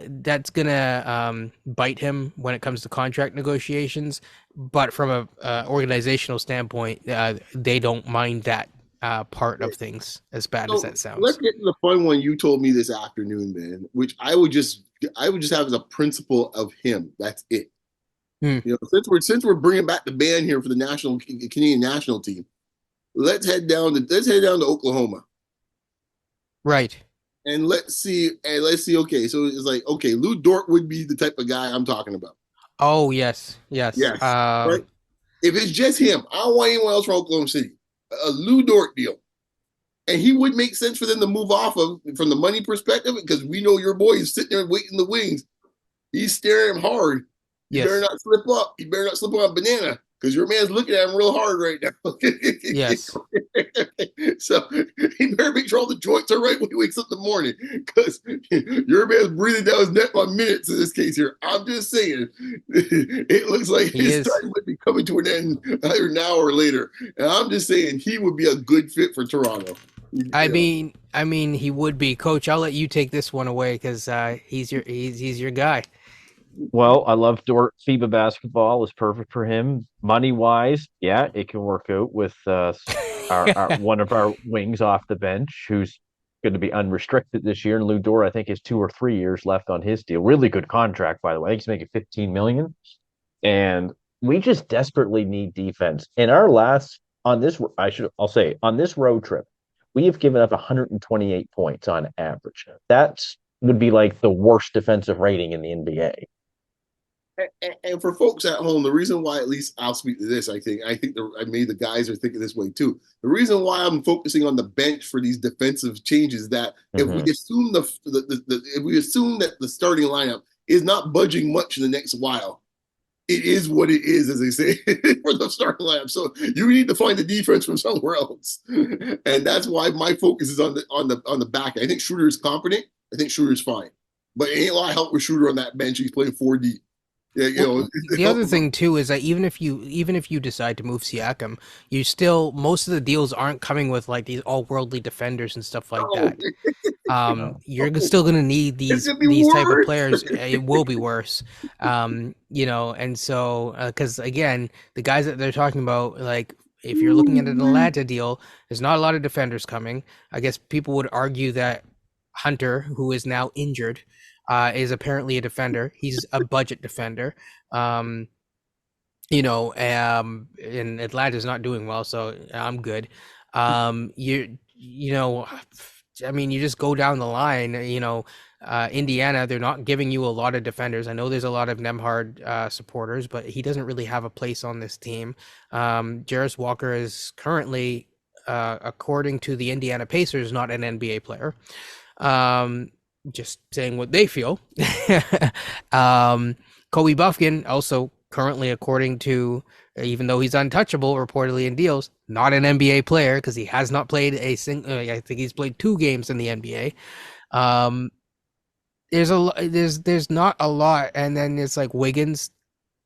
that's gonna bite him when it comes to contract negotiations. But from a organizational standpoint, they don't mind that part of things, as bad as So that let's sounds. get to the fun one you told me this afternoon, man, which I would just have as a principle of him. That's it. Hmm, Since we're bringing back the band here for the national Canadian national team, let's head down to Oklahoma right. and let's see. Okay, so it's like, okay, Lou Dort would be the type of guy I'm talking about. Oh yes, yes. Yes, right. If it's just him, I don't want anyone else from Oklahoma City. A Lou Dort deal, and he would make sense for them to move off of from the money perspective because we know your boy is sitting there waiting in the wings. He's staring him hard. You better Yes, not slip up. You better not slip on a banana because your man's looking at him real hard right now. yes. So he better make sure all the joints are right when he wakes up in the morning because your man's breathing down his neck by minutes in this case here. I'm just saying, it looks like He his is. time might be coming to an end either now or later. And I'm just saying he would be a good fit for Toronto. I mean, he would be. Coach, I'll let you take this one away because he's your guy. Well, I love Dort. FIBA basketball is perfect for him. Money wise, yeah, it can work out with our one of our wings off the bench, who's going to be unrestricted this year. And Lou Dort, I think, has 2 or 3 years left on his deal. Really good contract, by the way. I think he's making 15 million. And we just desperately need defense. In our last on this, I'll say on this road trip, we have given up 128 points on average. That's would be like the worst defensive rating in the NBA. And for folks at home, the reason why, at least I'll speak to this, I made the guys are thinking this way too. The reason why I'm focusing on the bench for these defensive changes is that if we Mm-hmm. assume if we assume that the starting lineup is not budging much in the next while, it is what it is, as they say, for the starting lineup. So you need to find the defense from somewhere else, and that's why my focus is on the back. I think Schroeder is competent. I think Schroeder's fine, but it ain't a lot of help with Schroeder on that bench. He's playing 4D. Yeah, Well, the other thing too is that even if you decide to move Siakam, you still most of the deals aren't coming with like these all worldly defenders and stuff like no, that. No. You're still gonna need it's these gonna be these type of worse. players. It will be worse. And so because again, the guys that they're talking about, like if you're looking at an Atlanta deal, there's not a lot of defenders coming. I guess people would argue that Hunter, who is now injured, is apparently a defender. He's a budget defender. Um, and Atlanta's not doing well, so I'm good. You know, I mean, you just go down the line. Indiana, they're not giving you a lot of defenders. I know there's a lot of Nemhard supporters, but he doesn't really have a place on this team. Jarris Walker is currently, according to the Indiana Pacers, not an NBA player. Um, just saying what they feel. um, Kobe Buffkin also currently, according to, even though he's untouchable, reportedly in deals, not an NBA player because he has not played a single. I think he's played 2 games in the NBA. Um, there's not a lot, and then it's like Wiggins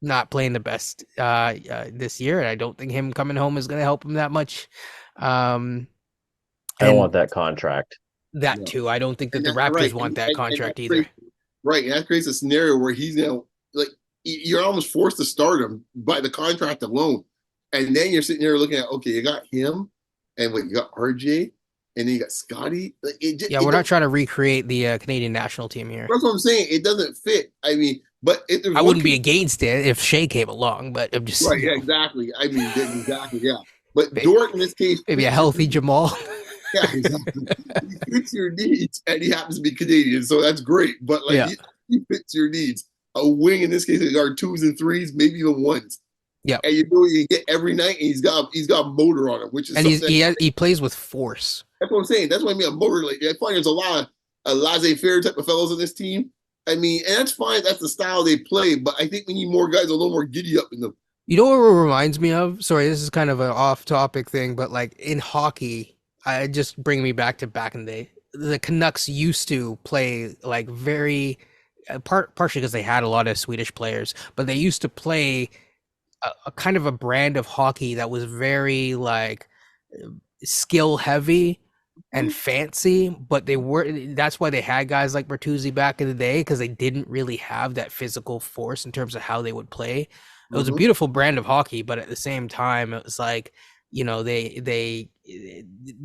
not playing the best this year, and I don't think him coming home is going to help him that much. Um, I don't and want that contract. that No. too, I don't think that And the that Raptors right, want that and that contract either. creates, right, and that creates a scenario where he's like you're almost forced to start him by the contract alone, and then you're sitting there looking at, okay, you got him, and what you got RJ, and then you got Scotty. Like, Yeah, it we're not don't. trying to recreate the Canadian national team here. That's what I'm saying. It doesn't fit. I mean, but if there's I one wouldn't be thing, against it if Shea came along, but I'm just right? Yeah, exactly. I mean, exactly. Yeah. But maybe, Dort in this case maybe a fits. healthy Jamal. Yeah, exactly. He fits your needs, and he happens to be Canadian, so that's great. But like Yeah. he fits your needs. A wing in this case are twos and threes, maybe even ones. Yep. And you know you get every night, and he's got motor on him, which is And something he plays with force. that's what I'm saying. That's what I mean. A motor like I find there's a lot of laissez-faire type of fellows on this team. I mean, and that's fine. That's the style they play. But I think we need more guys a little more giddy up in them. You know what it reminds me of? Sorry, this is kind of an off-topic thing, but like in hockey, I just bring me back in the day. The Canucks used to play like very partially because they had a lot of Swedish players, but they used to play a kind of a brand of hockey that was very like skill heavy and fancy, but they were that's why they had guys like Bertuzzi back in the day because they didn't really have that physical force in terms of how they would play. It was a Mm-hmm. beautiful brand of hockey, but at the same time it was like, you know, they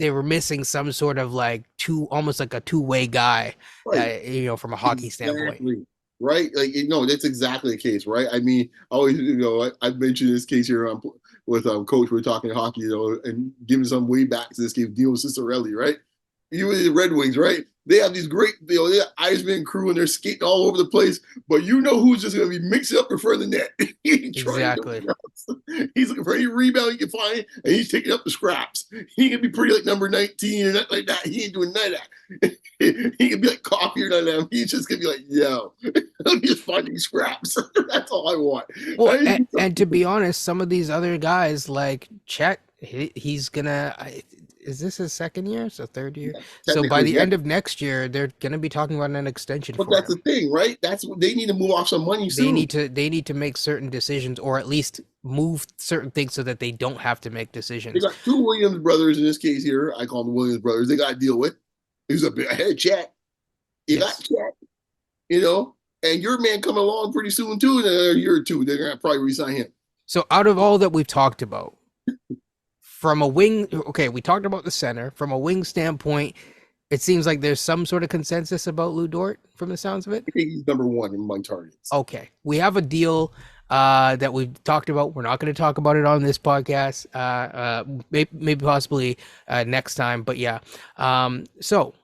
were missing some sort of like almost like a two-way guy, Right. you know, from a hockey standpoint. Exactly. Right. Like that's exactly the case. Right. I mean, I always I've mentioned this case here with coach. We're talking hockey, and giving some way back to this game, Dino Ciccarelli. Right. You with the Red Wings, right? They have these great, they have Eisman crew and they're skating all over the place. But you know who's just going to be mixing up in front of the net? He ain't trying Exactly. nobody else. He's looking for any rebound he can find, and he's taking up the scraps. He can be pretty like number 19 or nothing like that. He ain't doing none of that. He can be like coffee or none of that. He's just going to be like, yo, I'm just finding scraps. That's all I want. Well, and to be honest, some of these other guys like Chet, he's gonna. Is this his second year? So third year. So by Technically, the yeah. end of next year, they're gonna be talking about an extension But for that's him. the thing, right? That's what they need to move off some money They soon. need to make certain decisions, or at least move certain things so that they don't have to make They decisions. got two Williams brothers in this case here. I call them Williams brothers. They got to deal with. He's a bit ahead of Chat. You got Yes. Chat, and your man coming along pretty soon too. In another year or two, they're gonna probably resign him. So out of all that we've talked about, from a wing, okay, we talked about the center. From a wing standpoint, it seems like there's some sort of consensus about Lou Dort from the sounds of it. I think he's number one among targets. Okay, we have a deal that we've talked about. We're not going to talk about it on this podcast. Maybe possibly next time. But yeah. So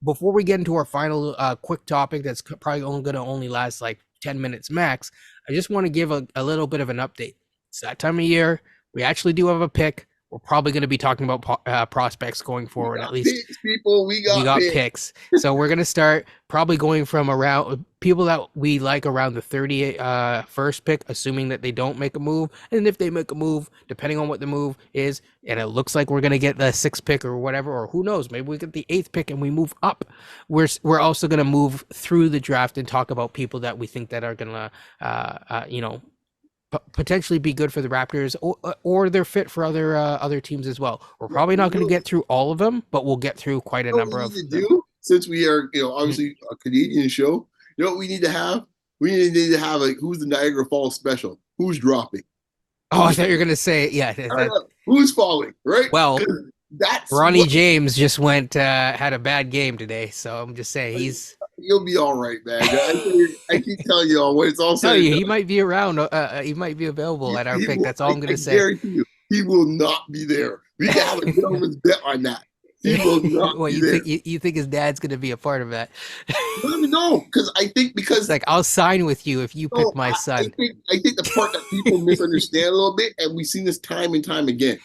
before we get into our final quick topic, that's probably only going to only last like 10 minutes max. I just want to give a little bit of an update. It's that time of year. We actually do have a pick. We're probably going to be talking about prospects going forward. At least Picks, people, we got picks. So we're gonna start probably going from around people that we like around the 31st pick, assuming that they don't make a move. And if they make a move, depending on what the move is, and it looks like we're gonna get the 6th pick or whatever, or who knows, maybe we get the 8th pick and we move up. We're also gonna move through the draft and talk about people that we think that are gonna potentially be good for the Raptors, or they're fit for other teams as well. We're probably not going to get through all of them, but we'll get through quite a number of them. them. Since we are, obviously a Canadian show, you know what we need to have? We need to have like who's the Niagara Falls special? Who's dropping? Oh, I thought you were going to say, yeah. Who's falling, right? Well, that's Ronnie James just had a bad game today, so I'm just saying he'll be all right, man. I keep telling you all when it's all said. He might be around. He might be available at our pick. That's all I'm going to say. I guarantee you, he will not be there. We can have a gentleman's bet on that. He will not well, be you there. think you think his dad's going to be a part of that? No, because I think it's like I'll sign with you if you pick my son. I think the part that people misunderstand a little bit, and we've seen this time and time again.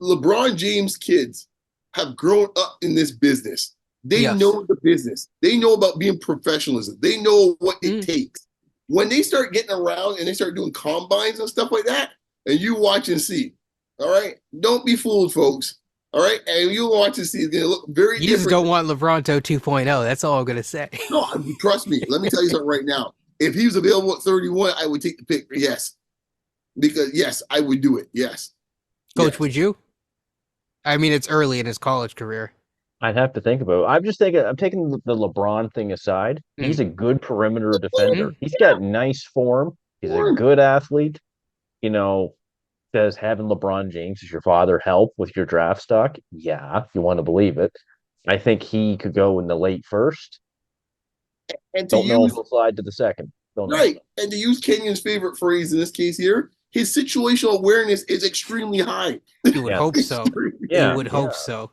LeBron James kids have grown up in this business. They know the business. They know about being professionalism. They know what it takes. When they start getting around and they start doing combines and stuff like that, and you watch and see, all right? Don't be fooled, folks. All right? And you watch and see, it's going to look very different. You just don't want LeBronto 2.0. That's all I'm going to say. No, trust me. Let me tell you something right now. If he was available at 31, I would take the pick. Yes. Because, yes, I would do it. Yes. Coach, would you? I mean, it's early in his college career. I'd have to think about it. I'm taking the LeBron thing aside. He's a good perimeter defender. He's got nice form. He's a good athlete. Does having LeBron James as your father help with your draft stock? Yeah, if you want to believe it. I think he could go in the late first. And don't know if he'll slide to the second. Right. And to use Kenyon's favorite phrase in this case here, his situational awareness is extremely high. You would hope so. Yeah, you would hope so.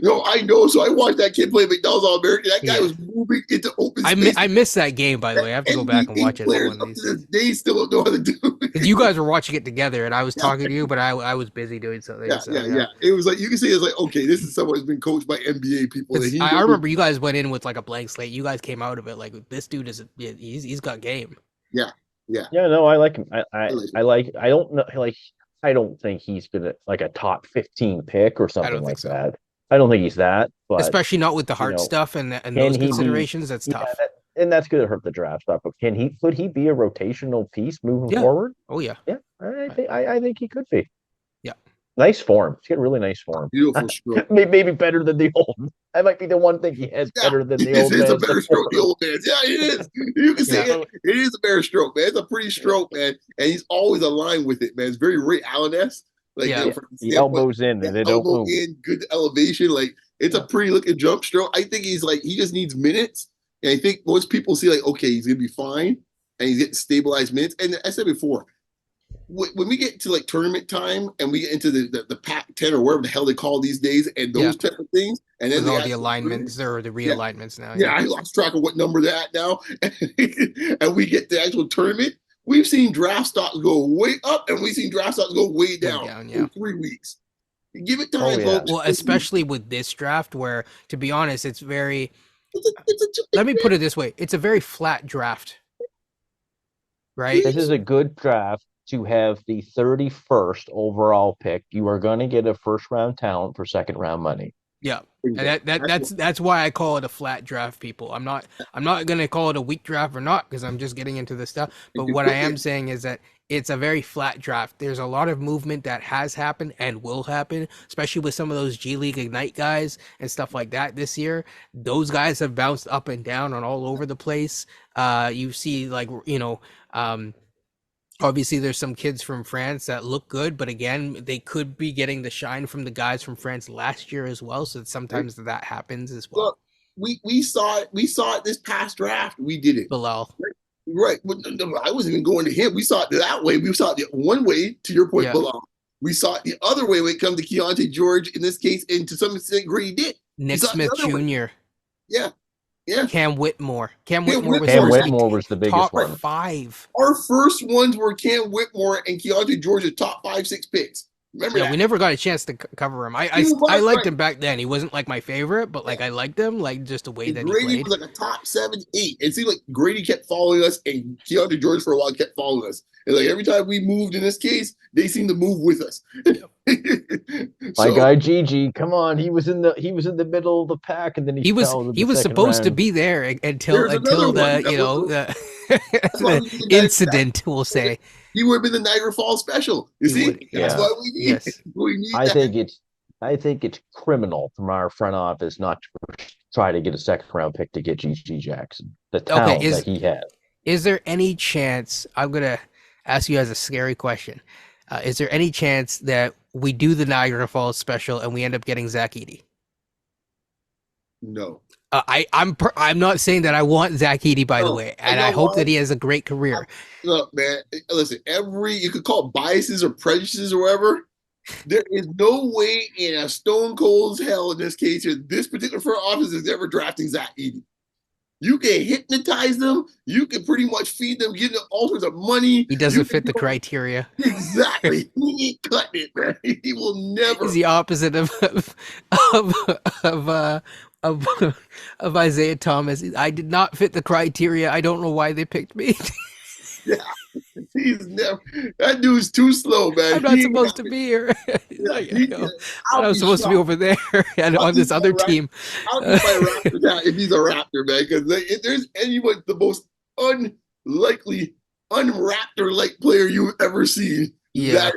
No, I know. So I watched that kid play McDonald's All American. That guy Yeah. was moving into open space. I missed that game, by the That way. I have to go back and NBA watch it players one of up these to this days. day still don't know how to do Because it. you guys were watching it together, and I was Yeah, talking to you, but I was busy doing something. yeah, So yeah, yeah. yeah. It was like you can see it's like, okay, this is someone who's been coached by NBA people, and Because he I knows. remember you guys went in with like a blank slate. You guys came out of it like this dude is he's got game. Yeah, yeah. Yeah, no, I like him. I, I I, like I it. like. I don't know. Like, I don't think he's gonna like a top 15 pick or I something don't think like so. that. I don't think he's that. But Especially not with the you heart know, stuff and can those he be? considerations. That's Yeah, tough. and that's going to hurt the draft stock. But can he? Could he be a rotational piece moving Yeah. forward? Oh yeah. Yeah, I think he could be. Yeah. Nice form. He's got really nice form. Beautiful stroke. Maybe better than the old. That might be the one thing he has Yeah, better than the it's, old it's a man's the better stroke, the form. old man's. Yeah, it is. You can say Yeah. it. It is a better stroke, man. It's a pretty stroke, man. And he's always aligned with it, man. It's very Ray Allen-esque. Like, Yeah. from the The standpoint, elbows in yeah, and they don't elbow move. in, good elevation. Like, it's a Yeah. pretty looking jump stroke. I think he's like, he just needs minutes. And I think most people see, like, okay, he's going to be fine. And he's getting stabilized minutes. And I said before, when we get to like tournament time and we get into the Pac-10 or whatever the hell they call these days and Yeah. those type of things, and then With the all the actual tournament, alignments or the yeah, realignments now. yeah, Yeah. I lost track of what number they're at now. And we get the actual tournament. We've seen draft stocks go way up and we've seen draft stocks go way Way down down. Yeah. in 3 weeks. Give it Oh time, yeah. folks. Well, especially with this draft, where to be honest, it's very. It's Let me put it this way: it's a very flat draft, right? This is a good draft to have the 31st overall pick. You are going to get a first round talent for second round money. Yeah, and that's why I call it a flat draft, people. I'm not gonna call it a weak draft or not because I'm just getting into this stuff. But what I am saying is that it's a very flat draft. There's a lot of movement that has happened and will happen, especially with some of those G League Ignite guys and stuff like that this year. Those guys have bounced up and down on all over the place. You see, like obviously, there's some kids from France that look good, but again, they could be getting the shine from the guys from France last year as well. So sometimes that happens as well. Look, we saw it. We saw it this past draft. We did it. Bilal. Right. I wasn't even going to him. We saw it that way. We saw it the one way, to your point, Yeah. Bilal. We saw it the other way when it comes to Keontae George in this case, and to some extent, Grady Dick. Nick Smith Jr. Yeah. Yeah. Cam Whitmore. Cam Whitmore was Cam first, Whitmore was the biggest top one. 5. Our first ones were Cam Whitmore and Keontae George's top 5-6 picks. Remember that? We never got a chance to cover him. I liked him back then. He wasn't like my favorite, but like I liked him, like just the way and that Grady he played. was like a top 7, 8. It seemed like Grady kept following us, and Keontae George for a while kept following us. And like every time we moved in this case, they seemed to move with us. My guy Gigi, come on, he was in the middle of the pack, and then he was fell to the he was second supposed to round. be there until There's another the one that the incident, we'll say. He would have been the Niagara Falls special. You He see, would, that's yeah. why we need. Yes. We need I that. think it's criminal from our front office not to try to get a second round pick to get Gigi Jackson. The talent that he has. Is there any chance? I'm gonna ask you guys a scary question. Is there any chance that we do the Niagara Falls special and we end up getting Zach Edey? No. I'm not saying that I want Zach Edey, by the No, way, and you know I hope why? that he has a great career. Look, man. Listen, you could call it biases or prejudices or whatever. There is no way in a stone cold hell in this case here, this particular front office is ever drafting Zach Edey. You can hypnotize them. You can pretty much feed them, give them all sorts of money. He doesn't fit the criteria. Exactly. He ain't cutting it, man. He will never. He's the opposite of of, of Isaiah Thomas. I did not fit the criteria. I don't know why they picked me. Yeah. He's never. That dude's too slow, man. I'm not supposed to be here. I'm supposed to be over there and on this other team. I'll be my Raptor if he's a Raptor, man. Because if there's anyone the most unlikely, un-Raptor-like player you've ever seen, yeah,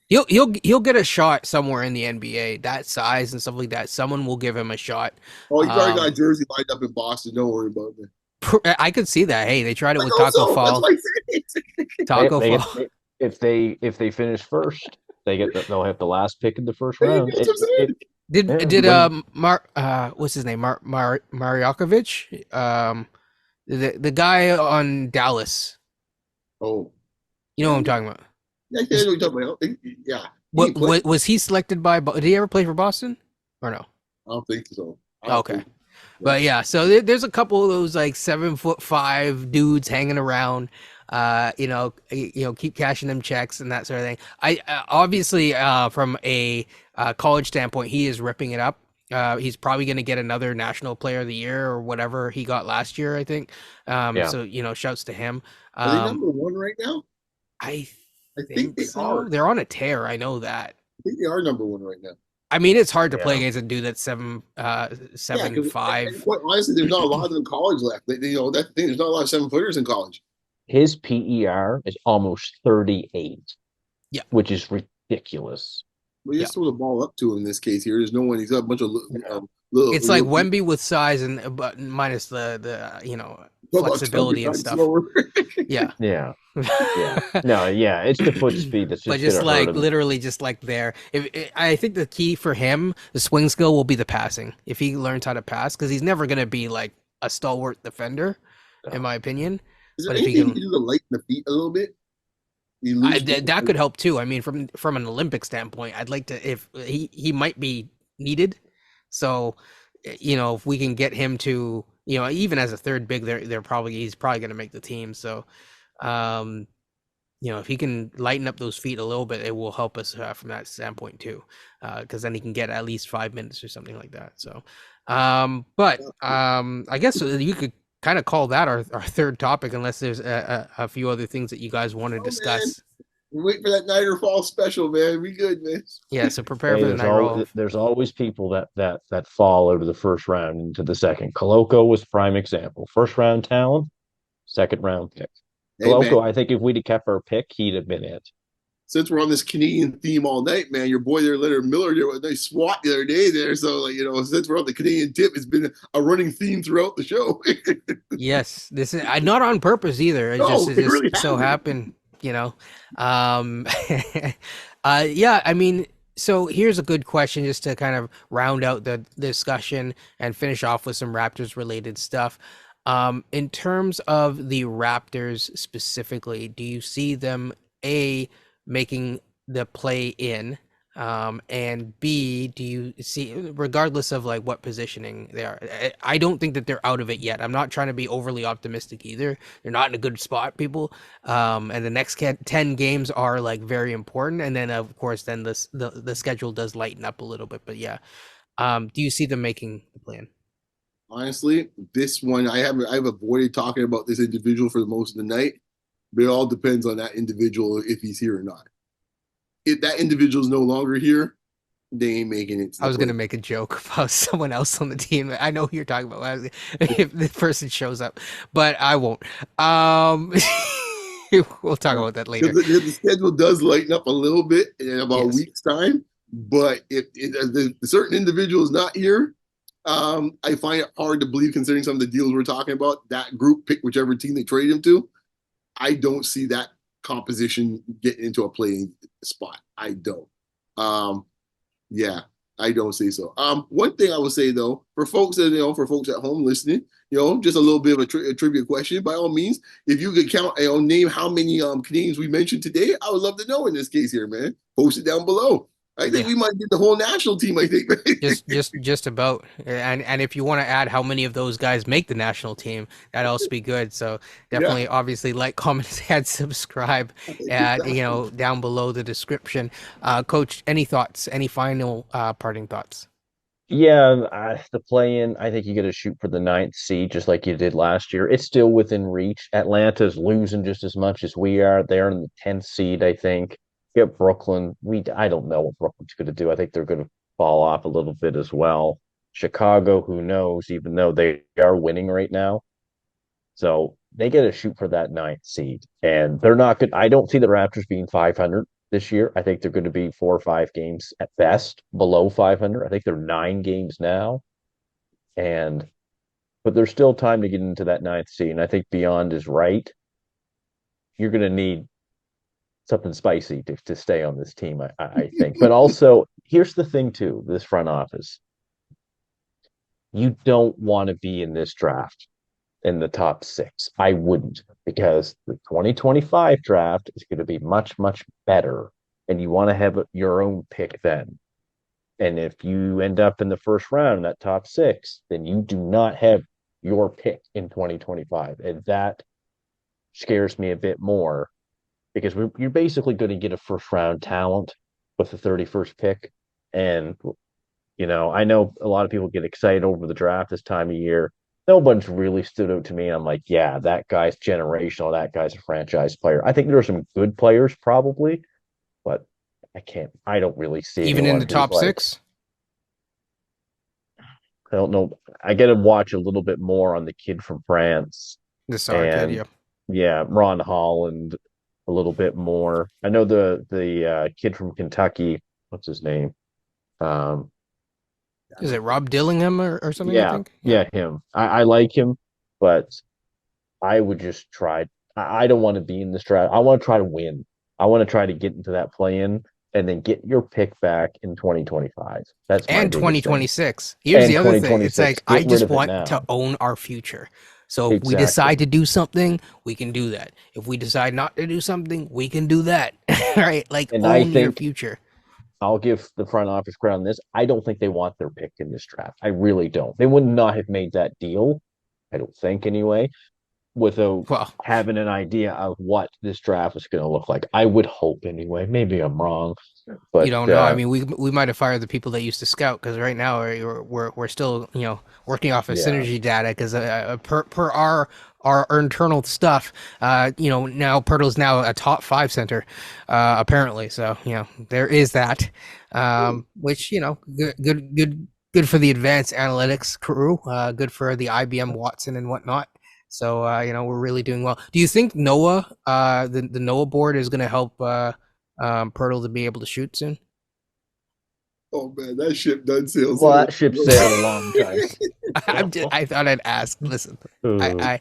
he'll get a shot somewhere in the NBA. That size and stuff like that, someone will give him a shot. Oh, he's already got a jersey lined up in Boston. Don't worry about it. I could see that. Hey, they tried it with Taco Fall. Taco Fall. If they finish first, they'll have the last pick in the first round. What's his name? Marjakovic? The guy on Dallas. Oh, you know what I'm talking about? Yeah, I know what you're talking about. Yeah. Was he selected by? Did he ever play for Boston or no? I don't think so. I don't Okay. think. Yeah. But yeah, so there's a couple of those like 7'5" dudes hanging around. Keep cashing them checks and that sort of thing. I obviously from a college standpoint, he is ripping it up. He's probably going to get another National Player of the Year or whatever he got last year, I think. Yeah. So shouts to him. Are they Um, number one right now? I I think think they are. so. They're on a tear. I know that. I think they are number one right now. I mean, it's hard to play Yeah. against a dude that's Yeah, seven because five. quite honestly, there's not a lot of them in college left. That's the thing. There's not a lot of 7-footers in college. His PER is almost 38, Yeah, which is ridiculous. We yeah. just throw the ball up to him in this case here. There's no one. He's got a bunch of Yeah. It's like little Wemby with size and but minus the about 100 flexibility and times stuff. slower. Yeah. Yeah. Yeah. No, yeah. It's the foot speed that's But just going just to hurt like him. literally just like there. I think the key for him, the swing skill will be the passing. If he learns how to pass, because he's never gonna be like a stalwart defender, in No. my opinion. Is there But if he anything you can can do to lighten the feet a little bit? You lose that could help too. I mean, from an Olympic standpoint, I'd like to if he might be needed. So, if we can get him to, even as a third big, he's probably going to make the team. So, um, if he can lighten up those feet a little bit, it will help us from that standpoint too, because then he can get at least 5 minutes or something like that. So, I guess you could kind of call that our third topic, unless there's a few other things that you guys want to Oh man, discuss. wait for that Niagara Falls special, man. We good, man. Yeah, so prepare Hey, for the night roll. there's always people that fall out of the first round into the second. Koloko was prime example. First round talent, second round pick. Hey man, Koloko, I think if we'd have kept our pick, he'd have been it. since we're on this Canadian theme all night, man, your boy there, Leonard Miller, did a nice swat the other day there. So, like, since we're on the Canadian tip, it's been a running theme throughout the show. Yes, this is not on purpose either. No, It it just really so hasn't. happened, you know. Um, yeah, I mean, so here's a good question just to kind of round out the discussion and finish off with some Raptors related stuff. In terms of the Raptors specifically, do you see them A making the play in? And B, do you see, regardless of like what positioning they are, I don't think that they're out of it yet. I'm not trying to be overly optimistic either. They're not in a good spot, people. And the next 10 games are like very important. And then of course, then the schedule does lighten up a little bit. But yeah, do you see them making the plan? Honestly, this one I've avoided talking about this individual for the most of the night, but it all depends on that individual if he's here or not. If that individual is no longer here, they ain't making it to I the was gonna play. make a joke about someone else on the team. I know who you're talking about. If the person shows up, but I won't. Um, we'll talk about that later. Because the schedule does lighten up a little bit in about a Yes. week's time. But if the certain individual is not here, I find it hard to believe, considering some of the deals we're talking about. That group pick whichever team they trade him to. I don't see that composition getting into a playing spot. I don't. Um, yeah, I don't see so. One thing I would say though, for folks at home listening, just a little bit of a trivia question. By all means, if you could count, name how many Canadians we mentioned today, I would love to know in this case here, man. Post it down below. I think Yeah. we might get the whole national team. I think. Just about. And if you want to add how many of those guys make the national team, that'd also be good. So Yeah, definitely, obviously, like, comment, and subscribe. exactly. Down below the description. Coach, any thoughts? Any final parting thoughts? Yeah, the play-in, I think you got to shoot for the ninth seed, just like you did last year. It's still within reach. Atlanta's losing just as much as we are. They're in the 10th seed, I think. Get Brooklyn. I don't know what Brooklyn's going to do. I think they're going to fall off a little bit as well. Chicago, who knows, even though they are winning right now. So they get to shoot for that ninth seed. And they're not good. I don't see the Raptors being 500 this year. I think they're going to be 4 or 5 games at best below 500. I think they're 9 games now. And, but there's still time to get into that ninth seed. And I think Beyond is right. You're going to need something spicy to stay on this team, I think. But also, here's the thing, too, this front office. You don't want to be in this draft in the top six. I wouldn't, because the 2025 draft is going to be much, much better. And you want to have your own pick then. And if you end up in the first round in that top six, then you do not have your pick in 2025. And that scares me a bit more because you're basically going to get a first round talent with the 31st pick. And, I know a lot of people get excited over the draft this time of year. No one's really stood out to me. I'm like, yeah, that guy's generational. That guy's a franchise player. I think there are some good players probably, but I don't really see Even in the anyone who's top like, six. I don't know. I got to watch a little bit more on the kid from France The Sar kid, and yeah. yeah, Ron Holland a little bit more. I know the kid from Kentucky. What's his name? Um, Is it Rob Dillingham or something? I yeah, think. Yeah. yeah, him. I like him, but I would just try. I don't want to be in this draft. I want to try to win. I want to try to get into that play in and then get your pick back in 2025. That's my And biggest thing. 2026. Here's And the other thing. It's 2026. like I Get rid just of it want to now. own our future. So if we decide Exactly. to do something, we can do that. If we decide not to do something, we can do that. Right? Like And I own your think future. I'll give the front office credit on this. I don't think they want their pick in this draft. I really don't. They would not have made that deal. I don't think anyway, without Well, having an idea of what this draft is going to look like. I would hope anyway. Maybe I'm wrong, you but don't know. I mean, we might have fired the people that used to scout because right now we're still working off of yeah, synergy data because per our internal stuff, now Pirtle's now a top five center, apparently. So there is that, which good for the advanced analytics crew, good for the IBM Watson and whatnot. So we're really doing well. Do you think Noah, the Noah board is going to help Pirtle to be able to shoot soon? Oh man, that ship done sailed so well, long that ship ago. sailed a long time I thought I'd ask. Listen, ago. I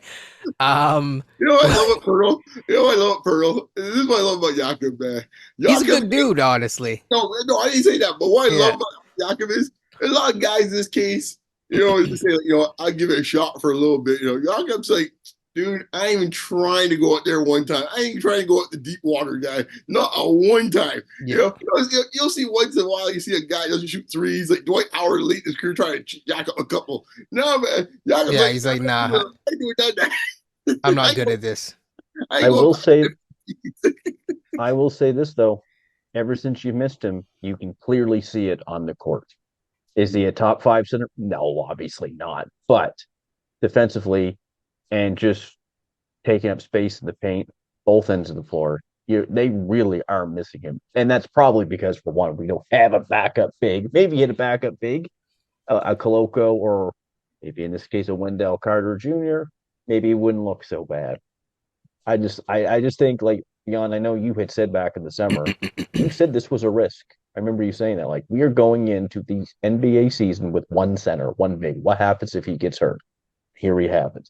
um, You know what I love about Pearl? You know what I love about Pearl? This is what I love about Jakob, man. he's a Jakob, good dude, honestly. no, I didn't say that. But what I love Yeah, about Jakob is there's a lot of guys in this case, just say, I'll give it a shot for a little bit. Jakob's like, dude, I ain't even trying to go out there one time. I ain't trying to go out the deep water, guy. Not a one time. yeah, You'll see once in a while, you see a guy doesn't shoot threes, like Dwight Howard late in his career trying to jack up a couple. No, man. Jakob's yeah. like, He's like, nah, I do it that. I'm not I good go, at this. I I go will about say, I will say this though. Ever since you missed him, you can clearly see it on the court. Is he a top five center? No, obviously not. But defensively and just taking up space in the paint, both ends of the floor, they really are missing him. And that's probably because, for one, we don't have a backup big. Maybe he had a backup big, a Koloko, or maybe in this case, a Wendell Carter Jr., maybe it wouldn't look so bad. I just think, like, Jan, I know you had said back in the summer, you said this was a risk. I remember you saying that, like, we are going into the NBA season with one center, one big. What happens if he gets hurt? Here we have it.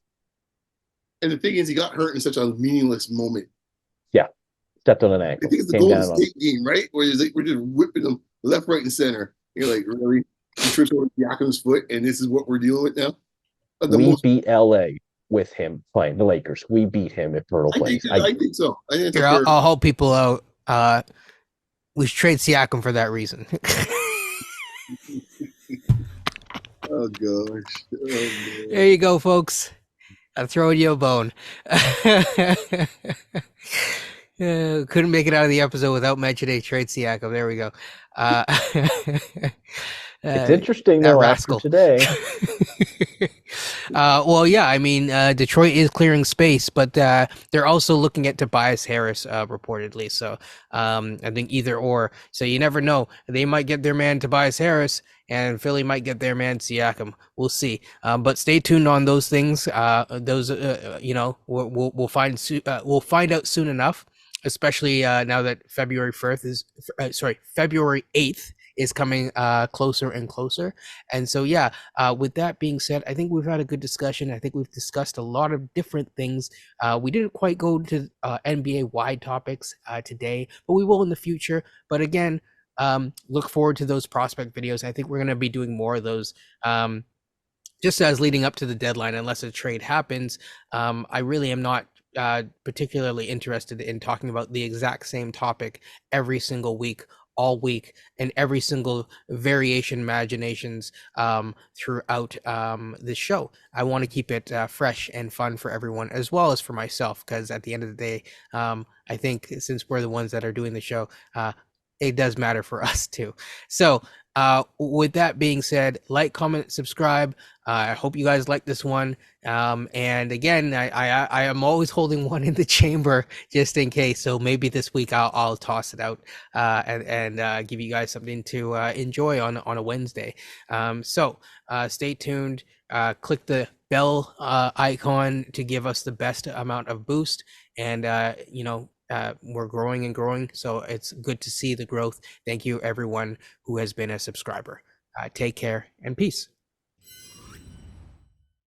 And the thing is, he got hurt in such a meaningless moment. Yeah, stepped on an I ankle, think it's the came Golden down on. State game, right? Where it's like we're just whipping them left, right, and center. You're like, really? He trips over Siakam's foot, and this is what we're dealing with now. The We most, beat LA with him playing the Lakers. We beat him if Pirtle plays. I think so. I think it's a Here, fair. I'll help people out. We should trade Siakam for that reason. Oh gosh. Oh There man. you go, folks. I'm throwing you a bone. Couldn't make it out of the episode without mentioning trade Siakam. There we go. Uh, It's uh, interesting that though after rascal. today. Well, yeah, I mean, Detroit is clearing space, but they're also looking at Tobias Harris, reportedly. So I think either or. So you never know. They might get their man Tobias Harris, and Philly might get their man Siakam. We'll see. But stay tuned on those things. We'll find out soon enough. Especially now that February 8th is coming closer and closer. And so, yeah, with that being said, I think we've had a good discussion. I think we've discussed a lot of different things. We didn't quite go to NBA wide topics today, but we will in the future. But again, look forward to those prospect videos. I think we're going to be doing more of those. Just as leading up to the deadline, unless a trade happens, I really am not particularly interested in talking about the exact same topic every single week all week and every single variation imaginations throughout this show. I want to keep it fresh and fun for everyone as well as for myself, because at the end of the day, I think since we're the ones that are doing the show, it does matter for us too. So with that being said, like, comment, subscribe. I hope you guys like this one. And again, I am always holding one in the chamber just in case. So maybe this week I'll toss it out and give you guys something to enjoy on a Wednesday. Stay tuned. Click the bell icon to give us the best amount of boost. And we're growing and growing, so it's good to see the growth. Thank you, everyone who has been a subscriber. Take care and peace.